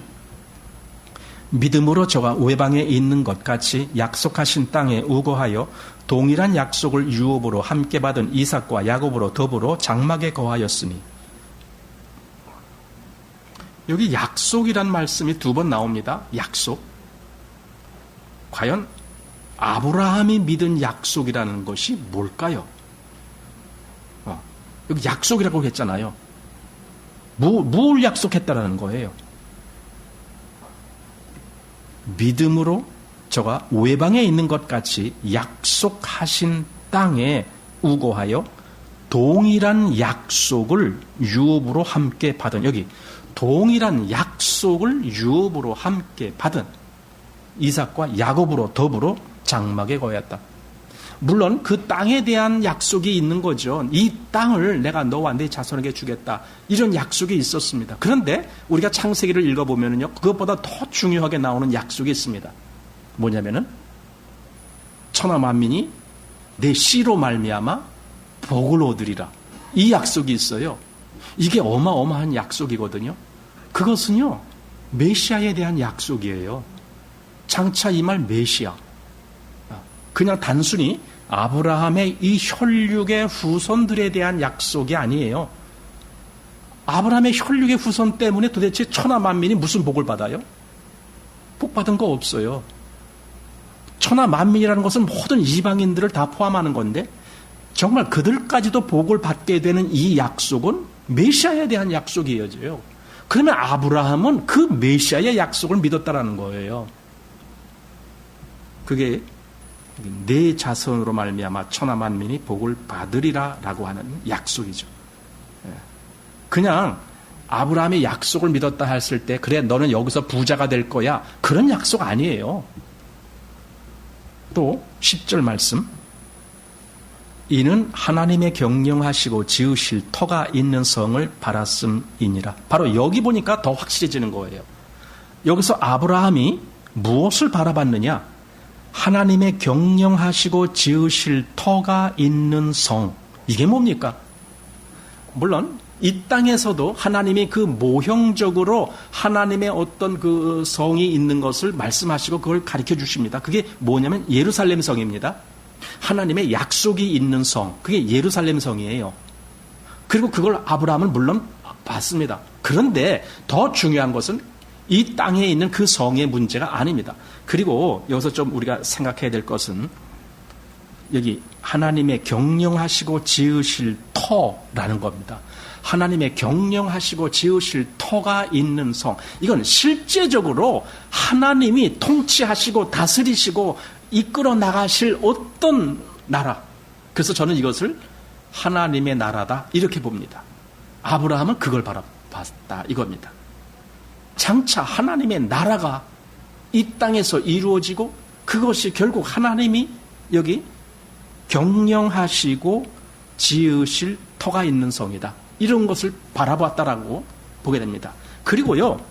믿음으로 저가 외방에 있는 것 같이 약속하신 땅에 우거하여 동일한 약속을 유업으로 함께 받은 이삭과 야곱으로 더불어 장막에 거하였으니. 여기 약속이란 말씀이 2번 나옵니다. 약속. 과연 아브라함이 믿은 약속이라는 것이 뭘까요? 여기 약속이라고 했잖아요. 뭘 약속했다라는 거예요? 믿음으로 저가 외방에 있는 것 같이 약속하신 땅에 우거하여 동일한 약속을 유업으로 함께 받은, 여기 동일한 약속을 유업으로 함께 받은 이삭과 야곱으로 더불어 장막에 거하였다. 물론 그 땅에 대한 약속이 있는 거죠. 이 땅을 내가 너와 내 자손에게 주겠다. 이런 약속이 있었습니다. 그런데 우리가 창세기를 읽어보면요, 그것보다 더 중요하게 나오는 약속이 있습니다. 뭐냐면은 천하 만민이 내 씨로 말미암아 복을 얻으리라. 이 약속이 있어요. 이게 어마어마한 약속이거든요. 그것은요 메시아에 대한 약속이에요. 장차 이 말 메시아. 그냥 단순히 아브라함의 이 혈육의 후손들에 대한 약속이 아니에요. 아브라함의 혈육의 후손 때문에 도대체 천하 만민이 무슨 복을 받아요? 복 받은 거 없어요. 천하 만민이라는 것은 모든 이방인들을 다 포함하는 건데 정말 그들까지도 복을 받게 되는 이 약속은 메시아에 대한 약속이 이어져요. 그러면 아브라함은 그 메시아의 약속을 믿었다라는 거예요. 그게 내 자손으로 말미암아 천하 만민이 복을 받으리라라고 하는 약속이죠. 그냥 아브라함이 약속을 믿었다 했을 때 그래 너는 여기서 부자가 될 거야 그런 약속 아니에요. 또 10절 말씀, 이는 하나님의 경영하시고 지으실 터가 있는 성을 바랐음이니라. 바로 여기 보니까 더 확실해지는 거예요. 여기서 아브라함이 무엇을 바라봤느냐? 하나님의 경영하시고 지으실 터가 있는 성. 이게 뭡니까? 물론 이 땅에서도 하나님이 그 모형적으로 하나님의 어떤 그 성이 있는 것을 말씀하시고 그걸 가르쳐 주십니다. 그게 뭐냐면 예루살렘 성입니다. 하나님의 약속이 있는 성, 그게 예루살렘 성이에요. 그리고 그걸 아브라함은 물론 봤습니다. 그런데 더 중요한 것은 이 땅에 있는 그 성의 문제가 아닙니다. 그리고 여기서 좀 우리가 생각해야 될 것은 여기 하나님의 경영하시고 지으실 터라는 겁니다. 하나님의 경영하시고 지으실 터가 있는 성. 이건 실제적으로 하나님이 통치하시고 다스리시고 이끌어 나가실 어떤 나라. 그래서 저는 이것을 하나님의 나라다 이렇게 봅니다. 아브라함은 그걸 바라봤다 이겁니다. 장차 하나님의 나라가 이 땅에서 이루어지고 그것이 결국 하나님이 여기 경영하시고 지으실 터가 있는 성이다. 이런 것을 바라봤다라고 보게 됩니다. 그리고요,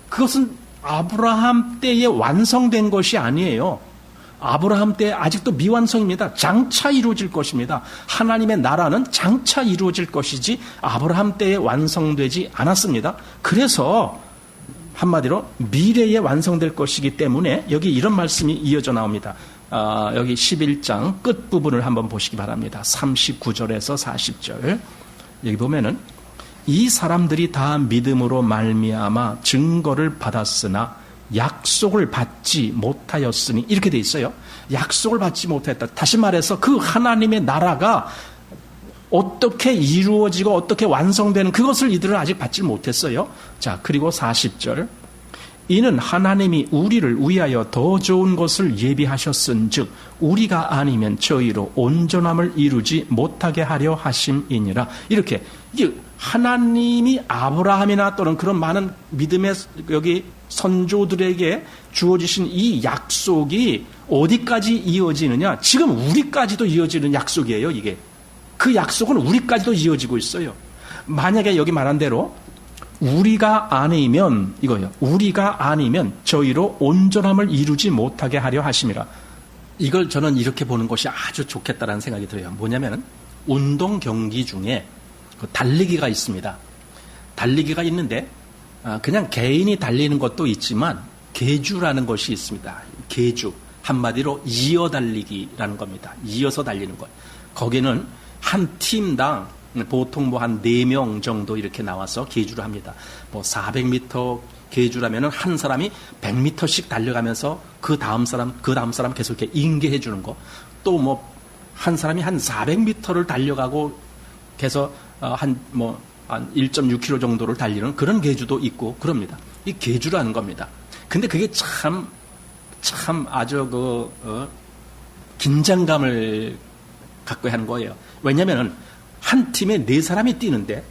그것은 아브라함 때에 완성된 것이 아니에요. 아브라함 때 아직도 미완성입니다. 장차 이루어질 것입니다. 하나님의 나라는 장차 이루어질 것이지 아브라함 때에 완성되지 않았습니다. 그래서 한마디로 미래에 완성될 것이기 때문에 여기 이런 말씀이 이어져 나옵니다. 여기 11장 끝부분을 한번 보시기 바랍니다. 39절에서 40절. 여기 보면은 이 사람들이 다 믿음으로 말미암아 증거를 받았으나 약속을 받지 못하였으니, 이렇게 돼 있어요. 약속을 받지 못했다. 다시 말해서 그 하나님의 나라가 어떻게 이루어지고 어떻게 완성되는 그것을 이들은 아직 받지 못했어요. 자, 그리고 40절. 이는 하나님이 우리를 위하여 더 좋은 것을 예비하셨은즉 우리가 아니면 저희로 온전함을 이루지 못하게 하려 하심이니라. 이렇게 이게 하나님이 아브라함이나 또는 그런 많은 믿음의 여기 선조들에게 주어지신 이 약속이 어디까지 이어지느냐? 지금 우리까지도 이어지는 약속이에요, 이게. 그 약속은 우리까지도 이어지고 있어요. 만약에 여기 말한 대로 우리가 아니면 이거예요. 우리가 아니면 저희로 온전함을 이루지 못하게 하려 하심이라. 이걸 저는 이렇게 보는 것이 아주 좋겠다라는 생각이 들어요. 뭐냐면은 운동 경기 중에 달리기가 있습니다. 달리기가 있는데 그냥 개인이 달리는 것도 있지만 계주라는 것이 있습니다. 계주. 한마디로 이어 달리기라는 겁니다. 이어서 달리는 것. 거기는 한 팀당 보통 한 4명 정도 이렇게 나와서 계주를 합니다. 400m 계주라면은 한 사람이 100m씩 달려가면서 그 다음 사람 계속 이렇게 인계해 주는 거. 또 한 사람이 한 400m를 달려가고 해서 한 1.6km 정도를 달리는 그런 계주도 있고 그럽니다. 이 계주라는 겁니다. 근데 그게 참 아주 긴장감을 갖고 하는 거예요. 왜냐면은 한 팀에 4사람이 뛰는데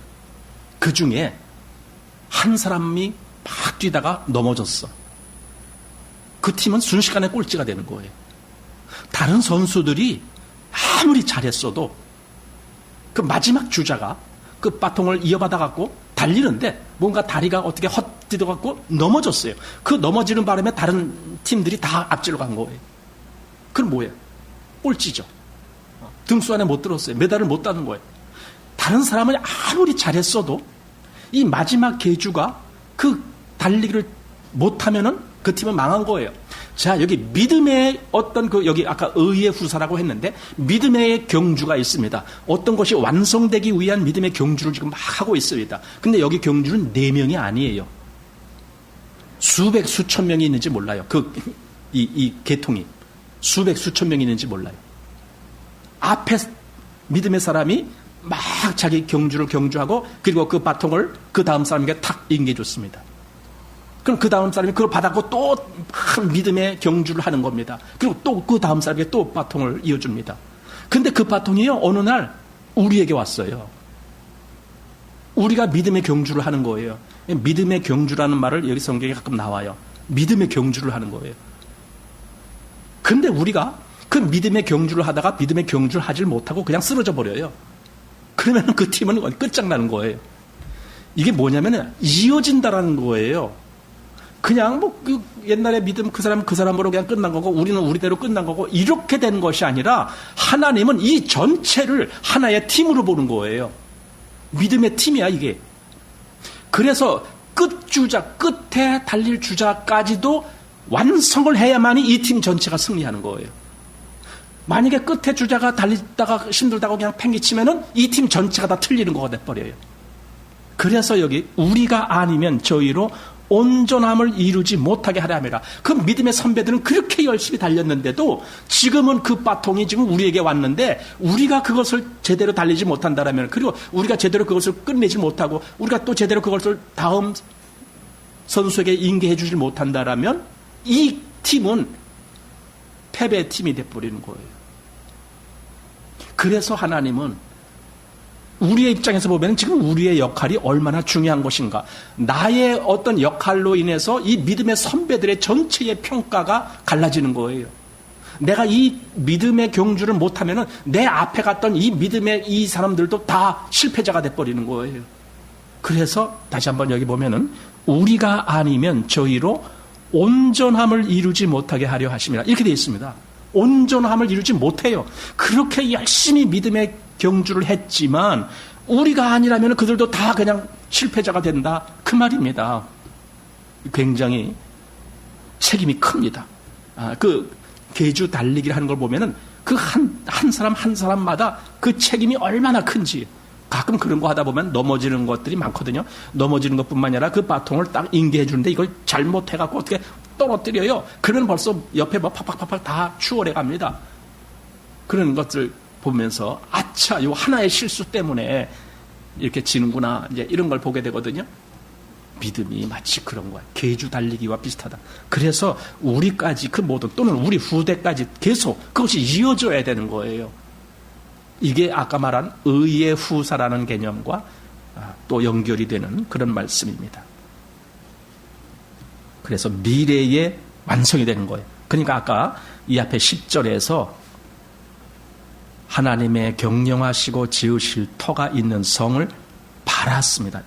그 중에 한 사람이 막 뛰다가 넘어졌어. 그 팀은 순식간에 꼴찌가 되는 거예요. 다른 선수들이 아무리 잘했어도 그 마지막 주자가 그 바통을 이어받아 갖고 달리는데 뭔가 다리가 어떻게 헛디뎌 갖고 넘어졌어요. 그 넘어지는 바람에 다른 팀들이 다 앞질러 간 거예요. 그럼 뭐예요? 꼴찌죠. 등수 안에 못 들었어요. 메달을 못 따는 거예요. 다른 사람은 아무리 잘했어도 이 마지막 계주가 그 달리기를 못하면은 그 팀은 망한 거예요. 자, 여기 믿음의 어떤 여기 아까 의의 후사라고 했는데 믿음의 경주가 있습니다. 어떤 것이 완성되기 위한 믿음의 경주를 지금 막 하고 있습니다. 근데 여기 경주는 4명이 아니에요. 수백, 수천 명이 있는지 몰라요. 이 계통이. 수백, 수천 명이 있는지 몰라요. 앞에 믿음의 사람이 막 자기 경주를 경주하고 그리고 그 바통을 그 다음 사람에게 탁 인계해줬습니다. 그럼 그 다음 사람이 그걸 받았고 또 믿음의 경주를 하는 겁니다. 그리고 또 그 다음 사람에게 또 바통을 이어줍니다. 근데 그 바통이요, 어느 날 우리에게 왔어요. 우리가 믿음의 경주를 하는 거예요. 믿음의 경주라는 말을 여기 성경에 가끔 나와요. 믿음의 경주를 하는 거예요. 근데 우리가 그 믿음의 경주를 하다가 믿음의 경주를 하질 못하고 그냥 쓰러져 버려요. 그러면 그 팀은 끝장나는 거예요. 이게 뭐냐면 이어진다라는 거예요. 그냥 옛날에 믿음 그 사람으로 그냥 끝난 거고 우리는 우리대로 끝난 거고 이렇게 된 것이 아니라 하나님은 이 전체를 하나의 팀으로 보는 거예요. 믿음의 팀이야 이게. 그래서 끝에 달릴 주자까지도 완성을 해야만이 이 팀 전체가 승리하는 거예요. 만약에 끝에 주자가 달리다가 힘들다고 그냥 팽개치면은 이 팀 전체가 다 틀리는 거가 돼버려요. 그래서 여기 우리가 아니면 저희로 온전함을 이루지 못하게 하려 함이라. 그 믿음의 선배들은 그렇게 열심히 달렸는데도 지금은 그 바통이 지금 우리에게 왔는데 우리가 그것을 제대로 달리지 못한다라면, 그리고 우리가 제대로 그것을 끝내지 못하고 우리가 또 제대로 그것을 다음 선수에게 인계해 주지 못한다라면 이 팀은 패배의 팀이 돼버리는 거예요. 그래서 하나님은 우리의 입장에서 보면 지금 우리의 역할이 얼마나 중요한 것인가. 나의 어떤 역할로 인해서 이 믿음의 선배들의 전체의 평가가 갈라지는 거예요. 내가 이 믿음의 경주를 못하면은 내 앞에 갔던 이 믿음의 이 사람들도 다 실패자가 돼버리는 거예요. 그래서 다시 한번 여기 보면은 우리가 아니면 저희로 온전함을 이루지 못하게 하려 하심이라 이렇게 되어 있습니다. 온전함을 이루지 못해요. 그렇게 열심히 믿음의 경주를 했지만 우리가 아니라면 그들도 다 그냥 실패자가 된다. 그 말입니다. 굉장히 책임이 큽니다. 그 계주 달리기를 하는 걸 보면은 그 한 사람 한 사람마다 그 책임이 얼마나 큰지 가끔 그런 거 하다 보면 넘어지는 것들이 많거든요. 넘어지는 것뿐만 아니라 그 바통을 딱 인계해 주는데 이걸 잘못해갖고 어떻게 떨어뜨려요. 그러면 벌써 옆에 뭐 팍팍팍팍 다 추월해 갑니다. 그런 것들 보면서 아차, 요 하나의 실수 때문에 이렇게 지는구나. 이제 이런 걸 보게 되거든요. 믿음이 마치 그런 거예요. 계주 달리기와 비슷하다. 그래서 우리까지 그 모든 또는 우리 후대까지 계속 그것이 이어져야 되는 거예요. 이게 아까 말한 의의 후사라는 개념과 또 연결이 되는 그런 말씀입니다. 그래서 미래의 완성이 되는 거예요. 그러니까 아까 이 앞에 10절에서 하나님의 경영하시고 지으실 터가 있는 성을 바랐습니다.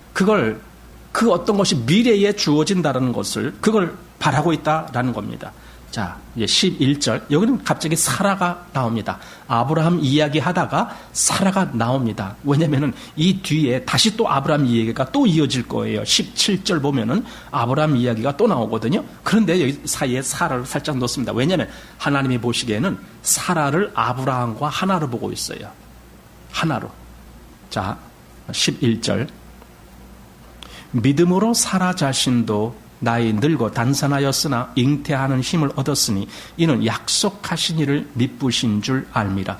그 어떤 것이 미래에 주어진다는 것을 그걸 바라고 있다라는 겁니다. 자, 이제 11절. 여기는 갑자기 사라가 나옵니다. 아브라함 이야기 하다가 사라가 나옵니다. 왜냐면은 이 뒤에 다시 또 아브라함 이야기가 또 이어질 거예요. 17절 보면은 아브라함 이야기가 또 나오거든요. 그런데 여기 사이에 사라를 살짝 넣습니다. 왜냐면 하나님이 보시기에는 사라를 아브라함과 하나로 보고 있어요. 하나로. 자, 11절. 믿음으로 사라 자신도 나이 늙어 단산하였으나 잉태하는 힘을 얻었으니 이는 약속하신 이를 미쁘신 줄 알미라.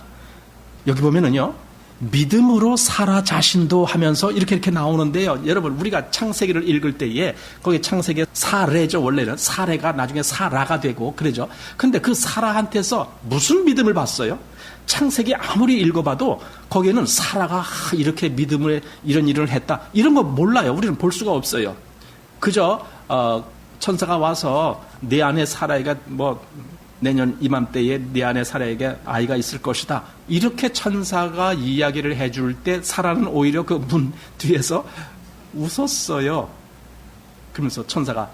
여기 보면은요, 믿음으로 사라 자신도 하면서 이렇게 나오는데요. 여러분, 우리가 창세기를 읽을 때에 거기 창세기 사레죠. 원래는 사레가 나중에 사라가 되고 그러죠. 근데 그 사라한테서 무슨 믿음을 봤어요? 창세기 아무리 읽어봐도 거기에는 사라가 이렇게 믿음을 이런 일을 했다 이런 거 몰라요. 우리는 볼 수가 없어요. 그저 천사가 와서 내 안에 사라이가 뭐 내년 이맘때에 내 안에 사라에게 아이가 있을 것이다. 이렇게 천사가 이야기를 해줄 때 사라는 오히려 그 문 뒤에서 웃었어요. 그러면서 천사가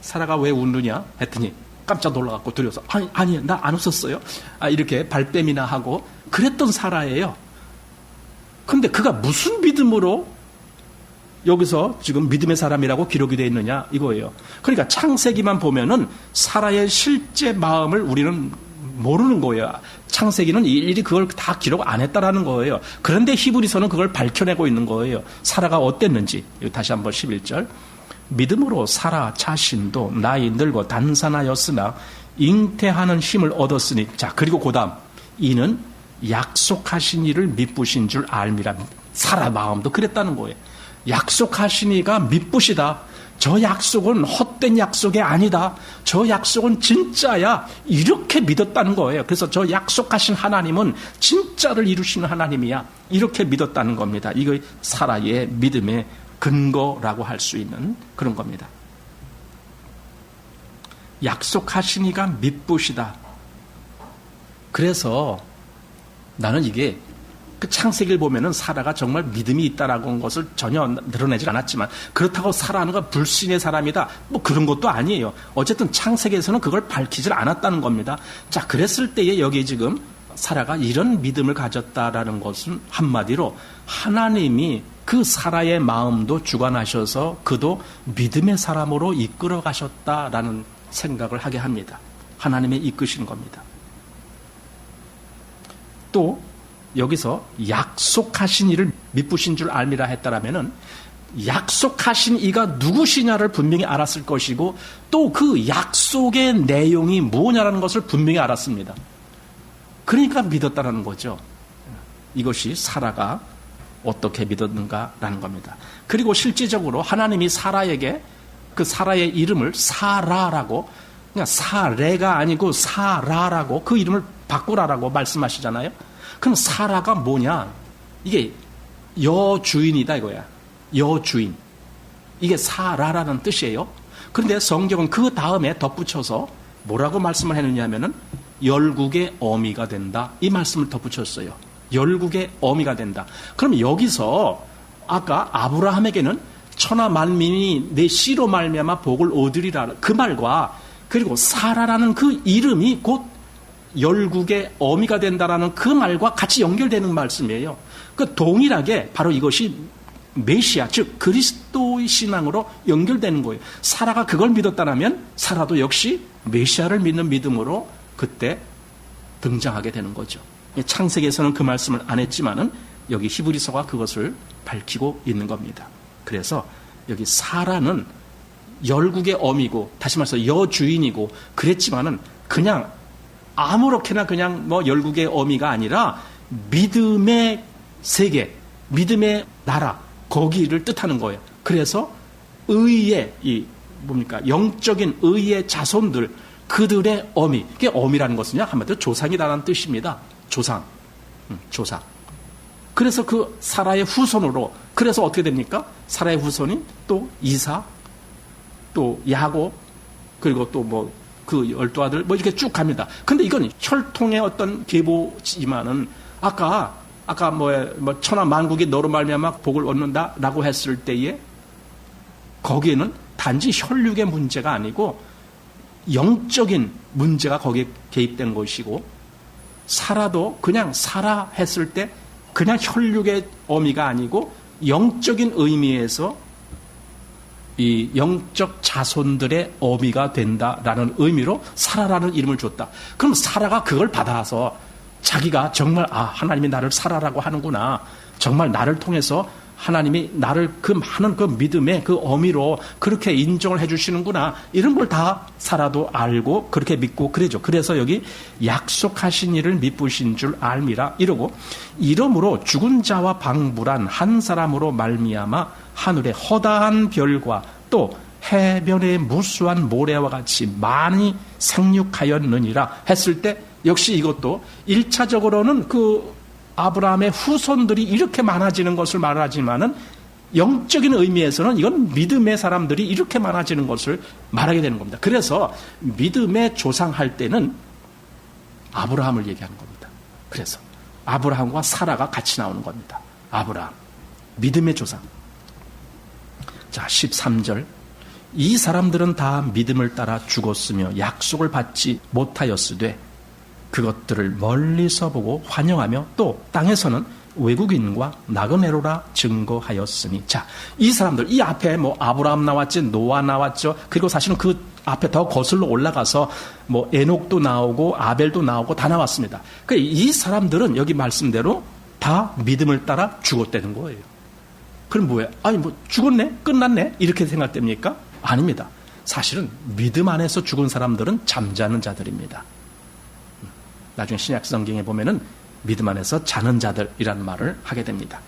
사라가 왜 웃느냐 했더니 깜짝 놀라갖고 두려워서 아니 나 안 웃었어요. 이렇게 발뺌이나 하고 그랬던 사라예요. 근데 그가 무슨 믿음으로 여기서 지금 믿음의 사람이라고 기록이 되어 있느냐 이거예요. 그러니까 창세기만 보면은 사라의 실제 마음을 우리는 모르는 거예요. 창세기는 일일이 그걸 다 기록 안 했다라는 거예요. 그런데 히브리서는 그걸 밝혀내고 있는 거예요. 사라가 어땠는지. 다시 한번 11절. 믿음으로 사라 자신도 나이 늙어 단산하였으나 잉태하는 힘을 얻었으니. 자, 그리고 그 다음. 이는 약속하신 이를 미쁘신 줄 알미라. 사라 마음도 그랬다는 거예요. 약속하신 이가 미쁘시다. 저 약속은 헛된 약속이 아니다. 저 약속은 진짜야. 이렇게 믿었다는 거예요. 그래서 저 약속하신 하나님은 진짜를 이루시는 하나님이야. 이렇게 믿었다는 겁니다. 이거 사라의 믿음의 근거라고 할 수 있는 그런 겁니다. 약속하신 이가 미쁘시다. 그래서 나는 이게 그 창세기를 보면은 사라가 정말 믿음이 있다라고 한 것을 전혀 드러내질 않았지만 그렇다고 사라는 건 불신의 사람이다. 뭐 그런 것도 아니에요. 어쨌든 창세기에서는 그걸 밝히질 않았다는 겁니다. 자, 그랬을 때에 여기 지금 사라가 이런 믿음을 가졌다라는 것은 한마디로 하나님이 그 사라의 마음도 주관하셔서 그도 믿음의 사람으로 이끌어 가셨다라는 생각을 하게 합니다. 하나님의 이끄신 겁니다. 또 여기서 약속하신 이를 미쁘신 줄 알미라 했다라면은 약속하신 이가 누구시냐를 분명히 알았을 것이고 또 그 약속의 내용이 뭐냐라는 것을 분명히 알았습니다. 그러니까 믿었다라는 거죠. 이것이 사라가 어떻게 믿었는가라는 겁니다. 그리고 실질적으로 하나님이 사라에게 그 사라의 이름을 사라라고, 그러니까 사레가 아니고 사라라고 그 이름을 바꾸라라고 말씀하시잖아요. 그럼 사라가 뭐냐? 이게 여주인이다 이거야. 여주인. 이게 사라라는 뜻이에요. 그런데 성경은 그 다음에 덧붙여서 뭐라고 말씀을 했느냐 하면은 열국의 어미가 된다. 이 말씀을 덧붙였어요. 열국의 어미가 된다. 그럼 여기서 아까 아브라함에게는 천하 만민이 내 씨로 말미암아 복을 얻으리라 그 말과 그리고 사라라는 그 이름이 곧 열국의 어미가 된다라는 그 말과 같이 연결되는 말씀이에요. 그 동일하게 바로 이것이 메시아, 즉 그리스도의 신앙으로 연결되는 거예요. 사라가 그걸 믿었다면 사라도 역시 메시아를 믿는 믿음으로 그때 등장하게 되는 거죠. 창세기에서는 그 말씀을 안 했지만은 여기 히브리서가 그것을 밝히고 있는 겁니다. 그래서 여기 사라는 열국의 어미고 다시 말해서 여주인이고 그랬지만은 그냥 아무렇게나 그냥 뭐 열국의 어미가 아니라 믿음의 세계, 믿음의 나라 거기를 뜻하는 거예요. 그래서 의의 이 뭡니까 영적인 의의 자손들 그들의 어미. 이게 어미라는 것은요 한마디로 조상이라는 뜻입니다. 조상. 그래서 그 사라의 후손으로 그래서 어떻게 됩니까? 사라의 후손이 또 이삭, 또 야곱, 그리고 또 뭐 그 12아들 뭐 이렇게 쭉 갑니다. 근데 이건 혈통의 어떤 계보지만은 아까 뭐 천하 만국이 너로 말미암아 복을 얻는다라고 했을 때에 거기에는 단지 혈육의 문제가 아니고 영적인 문제가 거기에 개입된 것이고 사라도 그냥 사라 했을 때 그냥 혈육의 어미가 아니고 영적인 의미에서 이 영적 자손들의 어미가 된다라는 의미로 사라라는 이름을 줬다. 그럼 사라가 그걸 받아서 자기가 정말 하나님이 나를 사라라고 하는구나. 정말 나를 통해서 하나님이 나를 그 많은 그 믿음의 그 어미로 그렇게 인정을 해 주시는구나. 이런 걸 다 사라도 알고 그렇게 믿고 그러죠. 그래서 여기 약속하신 이를 미쁘신 줄 알미라 이러고 이러므로 죽은 자와 방불한 한 사람으로 말미암아 하늘의 허다한 별과 또 해변의 무수한 모래와 같이 많이 생육하였느니라 했을 때 역시 이것도 1차적으로는 그 아브라함의 후손들이 이렇게 많아지는 것을 말하지만은 영적인 의미에서는 이건 믿음의 사람들이 이렇게 많아지는 것을 말하게 되는 겁니다. 그래서 믿음의 조상할 때는 아브라함을 얘기하는 겁니다. 그래서 아브라함과 사라가 같이 나오는 겁니다. 아브라함, 믿음의 조상. 자, 13절. 이 사람들은 다 믿음을 따라 죽었으며 약속을 받지 못하였으되 그것들을 멀리서 보고 환영하며 또 땅에서는 외국인과 나그네로라 증거하였으니. 자, 이 사람들, 이 앞에 뭐 아브라함 나왔지, 노아 나왔죠. 그리고 사실은 그 앞에 더 거슬러 올라가서 뭐 에녹도 나오고 아벨도 나오고 다 나왔습니다. 그러니까 이 사람들은 여기 말씀대로 다 믿음을 따라 죽었다는 거예요. 그럼 뭐예요? 아니 뭐 죽었네? 끝났네? 이렇게 생각됩니까? 아닙니다. 사실은 믿음 안에서 죽은 사람들은 잠자는 자들입니다. 나중에 신약 성경에 보면은 믿음 안에서 자는 자들이라는 말을 하게 됩니다.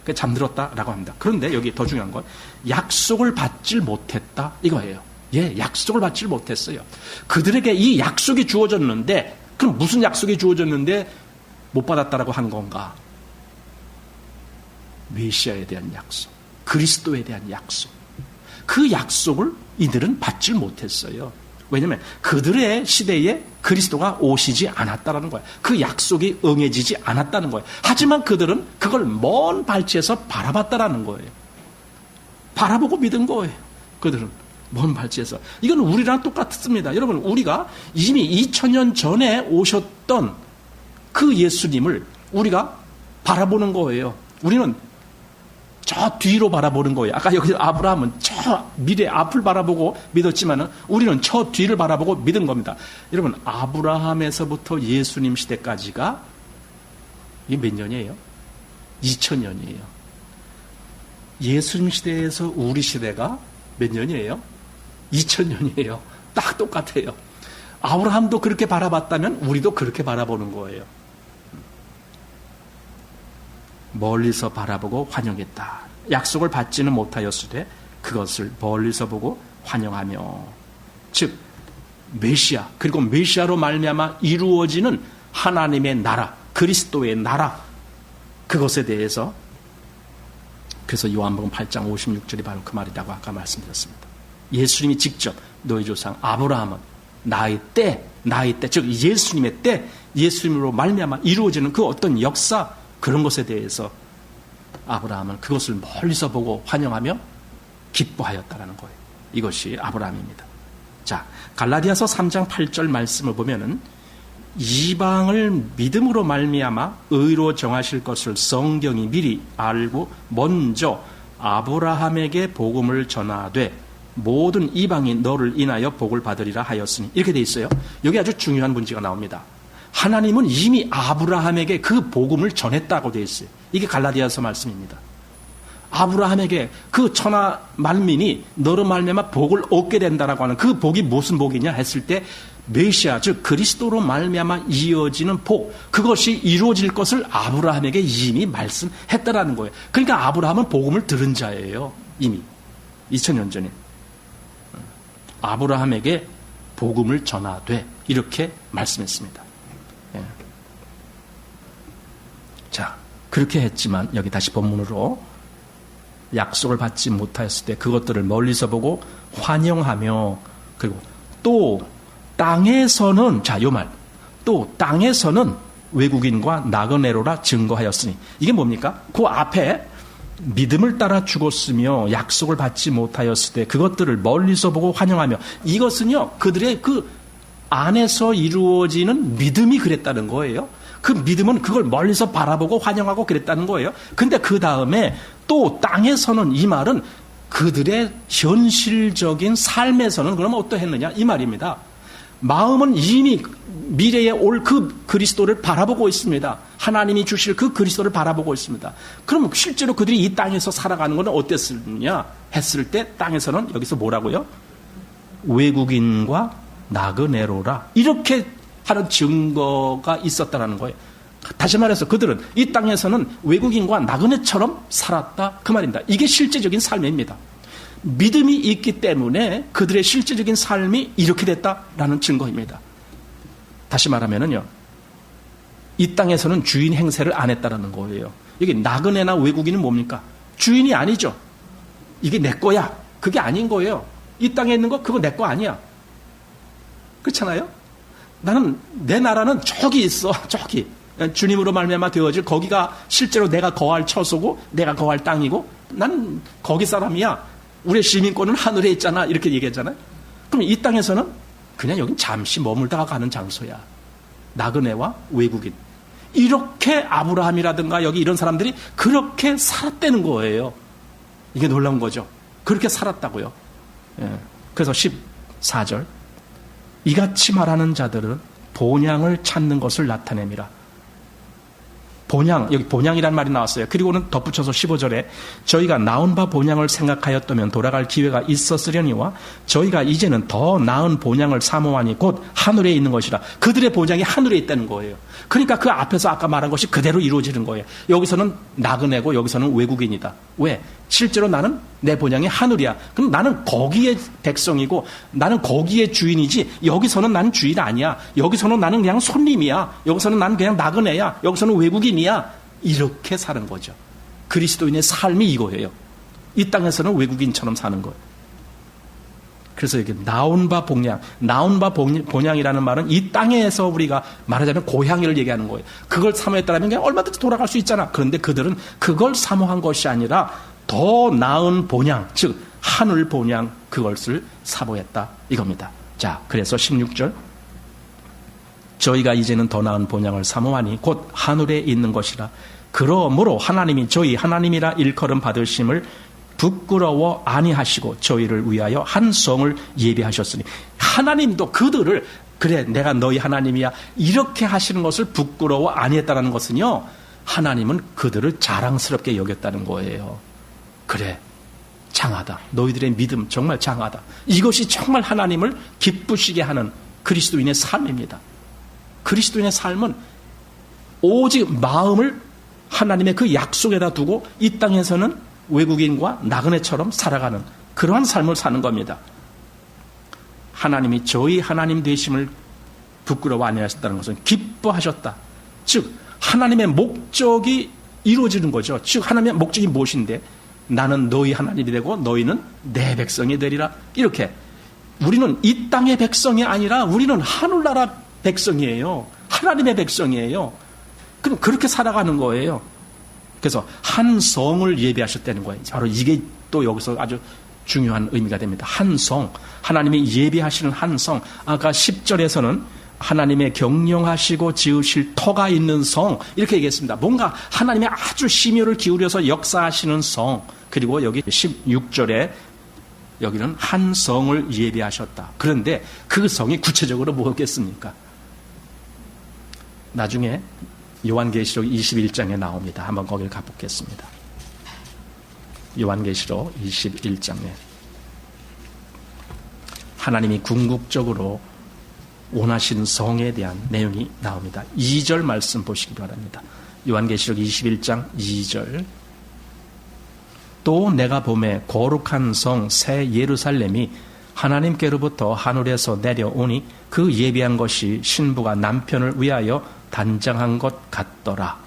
그 잠들었다라고 합니다. 그런데 여기 더 중요한 건 약속을 받질 못했다 이거예요. 예, 약속을 받질 못했어요. 그들에게 이 약속이 주어졌는데 그럼 무슨 약속이 주어졌는데 못 받았다라고 한 건가? 메시아에 대한 약속, 그리스도에 대한 약속. 그 약속을 이들은 받질 못했어요. 왜냐하면 그들의 시대에 그리스도가 오시지 않았다는 거예요. 그 약속이 응해지지 않았다는 거예요. 하지만 그들은 그걸 먼 발치에서 바라봤다는 거예요. 바라보고 믿은 거예요. 그들은 먼 발치에서. 이건 우리랑 똑같습니다. 여러분, 우리가 이미 2000년 전에 오셨던 그 예수님을 우리가 바라보는 거예요. 우리는 저 뒤로 바라보는 거예요. 아까 여기 아브라함은 저 미래 앞을 바라보고 믿었지만은 우리는 저 뒤를 바라보고 믿은 겁니다. 여러분, 아브라함에서부터 예수님 시대까지가 이게 몇 년이에요? 2000년이에요. 예수님 시대에서 우리 시대가 몇 년이에요? 2000년이에요. 딱 똑같아요. 아브라함도 그렇게 바라봤다면 우리도 그렇게 바라보는 거예요. 멀리서 바라보고 환영했다. 약속을 받지는 못하였으되 그것을 멀리서 보고 환영하며, 즉 메시아, 그리고 메시아로 말미암아 이루어지는 하나님의 나라, 그리스도의 나라, 그것에 대해서. 그래서 요한복음 8장 56절이 바로 그 말이라고 아까 말씀드렸습니다. 예수님이 직접 너희 조상 아브라함은 나의 때, 즉 예수님의 때, 예수님으로 말미암아 이루어지는 그 어떤 역사, 그런 것에 대해서 아브라함은 그것을 멀리서 보고 환영하며 기뻐하였다라는 거예요. 이것이 아브라함입니다. 자, 갈라디아서 3장 8절 말씀을 보면은 이방을 믿음으로 말미암아 의로 정하실 것을 성경이 미리 알고 먼저 아브라함에게 복음을 전하되 모든 이방이 너를 인하여 복을 받으리라 하였으니, 이렇게 돼 있어요. 여기 아주 중요한 문제가 나옵니다. 하나님은 이미 아브라함에게 그 복음을 전했다고 돼 있어요. 이게 갈라디아서 말씀입니다. 아브라함에게 그 천하 만민이 너로 말미암아 복을 얻게 된다라고 하는 그 복이 무슨 복이냐 했을 때 메시아, 즉 그리스도로 말미암아 이어지는 복, 그것이 이루어질 것을 아브라함에게 이미 말씀했다라는 거예요. 그러니까 아브라함은 복음을 들은 자예요. 이미 2000년 전에 아브라함에게 복음을 전하되 이렇게 말씀했습니다. 예. 자, 그렇게 했지만 여기 다시 본문으로 약속을 받지 못하였을 때 그것들을 멀리서 보고 환영하며, 그리고 또 땅에서는, 자, 요 말, 또 땅에서는 외국인과 나그네로라 증거하였으니, 이게 뭡니까? 그 앞에 믿음을 따라 죽었으며 약속을 받지 못하였을 때 그것들을 멀리서 보고 환영하며, 이것은요 그들의 그 안에서 이루어지는 믿음이 그랬다는 거예요. 그 믿음은 그걸 멀리서 바라보고 환영하고 그랬다는 거예요. 근데 그 다음에 또 땅에서는, 이 말은 그들의 현실적인 삶에서는 그러면 어떠했느냐 이 말입니다. 마음은 이미 미래에 올 그 그리스도를 바라보고 있습니다. 하나님이 주실 그 그리스도를 바라보고 있습니다. 그럼 실제로 그들이 이 땅에서 살아가는 것은 어땠느냐 했을 때 땅에서는 여기서 뭐라고요? 외국인과 나그네로라, 이렇게 하는 증거가 있었다는 거예요. 다시 말해서 그들은 이 땅에서는 외국인과 나그네처럼 살았다 그 말입니다. 이게 실제적인 삶입니다. 믿음이 있기 때문에 그들의 실제적인 삶이 이렇게 됐다라는 증거입니다. 다시 말하면은요, 이 땅에서는 주인 행세를 안 했다라는 거예요. 여기 나그네나 외국인은 뭡니까? 주인이 아니죠. 이게 내 거야, 그게 아닌 거예요. 이 땅에 있는 거 그거 내 거 아니야. 그렇잖아요? 나는, 내 나라는 저기 있어, 저기. 주님으로 말미암아 되어질, 거기가 실제로 내가 거할 처소고 내가 거할 땅이고 나는 거기 사람이야. 우리의 시민권은 하늘에 있잖아, 이렇게 얘기했잖아요. 그럼 이 땅에서는 그냥 여긴 잠시 머물다가 가는 장소야. 나그네와 외국인, 이렇게 아브라함이라든가 여기 이런 사람들이 그렇게 살았다는 거예요. 이게 놀라운 거죠. 그렇게 살았다고요. 예. 그래서 14절, 이같이 말하는 자들은 본향을 찾는 것을 나타냅니다. 본향, 여기 본향이라는 말이 나왔어요. 그리고는 덧붙여서 15절에 저희가 나온 바 본향을 생각하였다면 돌아갈 기회가 있었으려니와 저희가 이제는 더 나은 본향을 사모하니 곧 하늘에 있는 것이라. 그들의 본향이 하늘에 있다는 거예요. 그러니까 그 앞에서 아까 말한 것이 그대로 이루어지는 거예요. 여기서는 나그네고 여기서는 외국인이다. 왜? 실제로 나는 내 본향이 하늘이야. 그럼 나는 거기에 백성이고 나는 거기에 주인이지, 여기서는 나는 주인 아니야. 여기서는 나는 그냥 손님이야. 여기서는 나는 그냥 나그네야. 여기서는 외국인이야. 이렇게 사는 거죠. 그리스도인의 삶이 이거예요. 이 땅에서는 외국인처럼 사는 거예요. 그래서 이게 나온 바 본향, 나온 바 본향이라는 말은 이 땅에서 우리가 말하자면 고향을 얘기하는 거예요. 그걸 사모했다면 그냥 얼마든지 돌아갈 수 있잖아. 그런데 그들은 그걸 사모한 것이 아니라 더 나은 본향, 즉 하늘 본향, 그것을 사모했다 이겁니다. 자, 그래서 16절, 저희가 이제는 더 나은 본향을 사모하니 곧 하늘에 있는 것이라. 그러므로 하나님이 저희 하나님이라 일컬음 받으심을 부끄러워 아니하시고 저희를 위하여 한 성을 예비하셨으니, 하나님도 그들을, 그래 내가 너희 하나님이야, 이렇게 하시는 것을 부끄러워 아니했다는 것은요, 하나님은 그들을 자랑스럽게 여겼다는 거예요. 그래, 장하다. 너희들의 믿음 정말 장하다. 이것이 정말 하나님을 기쁘시게 하는 그리스도인의 삶입니다. 그리스도인의 삶은 오직 마음을 하나님의 그 약속에다 두고 이 땅에서는 외국인과 나그네처럼 살아가는 그러한 삶을 사는 겁니다. 하나님이 저희 하나님 되심을 부끄러워 아니하셨다는 것은 기뻐하셨다. 즉 하나님의 목적이 이루어지는 거죠. 즉 하나님의 목적이 무엇인데, 나는 너희 하나님이 되고 너희는 내 백성이 되리라. 이렇게 우리는 이 땅의 백성이 아니라 우리는 하늘나라 백성이에요. 하나님의 백성이에요. 그럼 그렇게 살아가는 거예요. 그래서 한 성을 예비하셨다는 거예요. 바로 이게 또 여기서 아주 중요한 의미가 됩니다. 한 성, 하나님이 예비하시는 한 성. 아까 10절에서는 하나님의 경영하시고 지으실 터가 있는 성, 이렇게 얘기했습니다. 뭔가 하나님의 아주 심혈을 기울여서 역사하시는 성. 그리고 여기 16절에 여기는 한 성을 예비하셨다. 그런데 그 성이 구체적으로 뭐겠습니까? 나중에 요한계시록 21장에 나옵니다. 한번 거기를 가보겠습니다. 요한계시록 21장에 하나님이 궁극적으로 원하시는 성에 대한 내용이 나옵니다. 2절 말씀 보시기 바랍니다. 요한계시록 21장 2절. 또 내가 보매 거룩한 성 새 예루살렘이 하나님께로부터 하늘에서 내려오니 그 예비한 것이 신부가 남편을 위하여 단장한 것 같더라.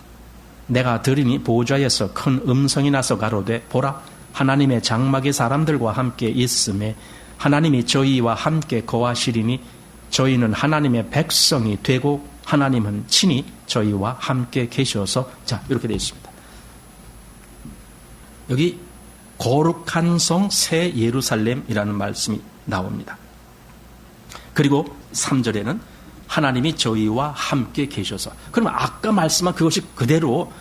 내가 들으니 보좌에서 큰 음성이 나서 가로되 보라 하나님의 장막이 사람들과 함께 있음에 하나님이 저희와 함께 거하시리니 저희는 하나님의 백성이 되고 하나님은 친히 저희와 함께 계셔서. 자, 이렇게 되어 있습니다. 여기 거룩한 성 새 예루살렘이라는 말씀이 나옵니다. 그리고 3절에는 하나님이 저희와 함께 계셔서. 그러면 아까 말씀한 그것이 그대로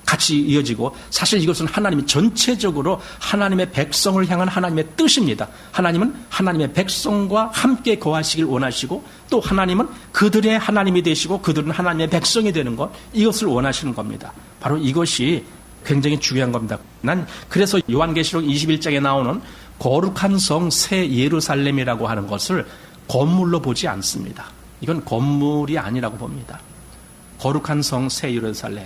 같이 이어지고, 사실 이것은 하나님이 전체적으로 하나님의 백성을 향한 하나님의 뜻입니다. 하나님은 하나님의 백성과 함께 거하시길 원하시고, 또 하나님은 그들의 하나님이 되시고 그들은 하나님의 백성이 되는 것, 이것을 원하시는 겁니다. 바로 이것이 굉장히 중요한 겁니다. 난 그래서 요한계시록 21장에 나오는 거룩한 성 새 예루살렘이라고 하는 것을 건물로 보지 않습니다. 이건 건물이 아니라고 봅니다. 거룩한 성 새 예루살렘.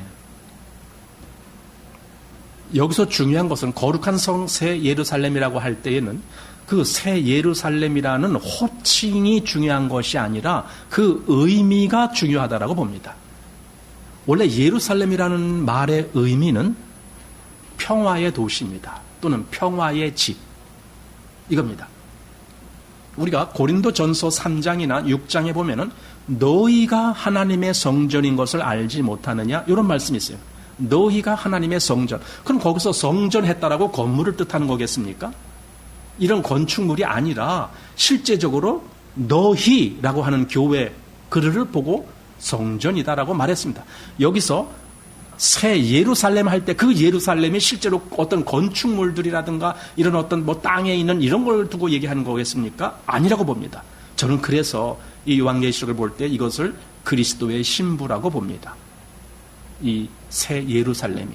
여기서 중요한 것은 거룩한 성 새 예루살렘이라고 할 때에는 그 새 예루살렘이라는 호칭이 중요한 것이 아니라 그 의미가 중요하다라고 봅니다. 원래 예루살렘이라는 말의 의미는 평화의 도시입니다. 또는 평화의 집, 이겁니다. 우리가 고린도전서 3장이나 6장에 보면은 너희가 하나님의 성전인 것을 알지 못하느냐, 이런 말씀이 있어요. 너희가 하나님의 성전. 그럼 거기서 성전했다라고 건물을 뜻하는 거겠습니까? 이런 건축물이 아니라 실제적으로 너희라고 하는 교회 그들을 보고 성전이다라고 말했습니다. 여기서 새 예루살렘 할 때 그 예루살렘이 실제로 어떤 건축물들이라든가 이런 어떤 뭐 땅에 있는 이런 걸 두고 얘기하는 거겠습니까? 아니라고 봅니다. 저는 그래서 이 요한계시록을 볼 때 이것을 그리스도의 신부라고 봅니다. 이 새 예루살렘이.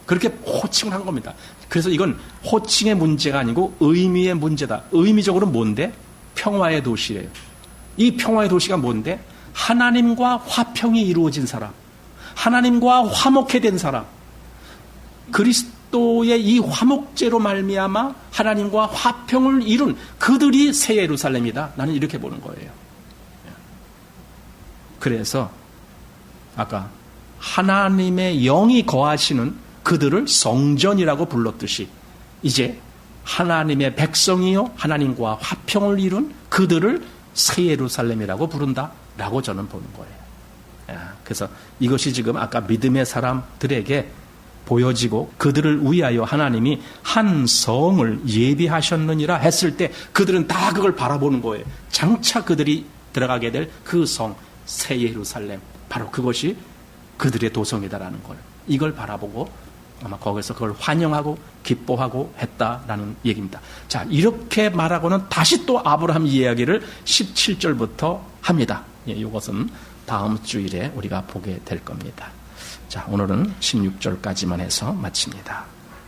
그렇게 호칭을 한 겁니다. 그래서 이건 호칭의 문제가 아니고 의미의 문제다. 의미적으로 뭔데? 평화의 도시예요. 이 평화의 도시가 뭔데? 하나님과 화평이 이루어진 사람, 하나님과 화목해 된 사람, 그리스도의 이 화목제로 말미암아 하나님과 화평을 이룬 그들이 새 예루살렘이다. 나는 이렇게 보는 거예요. 그래서 아까 하나님의 영이 거하시는 그들을 성전이라고 불렀듯이 이제 하나님의 백성이요 하나님과 화평을 이룬 그들을 새 예루살렘이라고 부른다라고 저는 보는 거예요. 그래서 이것이 지금 아까 믿음의 사람들에게 보여지고 그들을 위하여 하나님이 한 성을 예비하셨느니라 했을 때 그들은 다 그걸 바라보는 거예요. 장차 그들이 들어가게 될 그 성, 새 예루살렘, 바로 그것이 그들의 도성이다라는 걸, 이걸 바라보고 아마 거기서 그걸 환영하고 기뻐하고 했다라는 얘기입니다. 자, 이렇게 말하고는 다시 또 아브라함 이야기를 17절부터 합니다. 이것은 다음 주일에 우리가 보게 될 겁니다. 자, 오늘은 16절까지만 해서 마칩니다.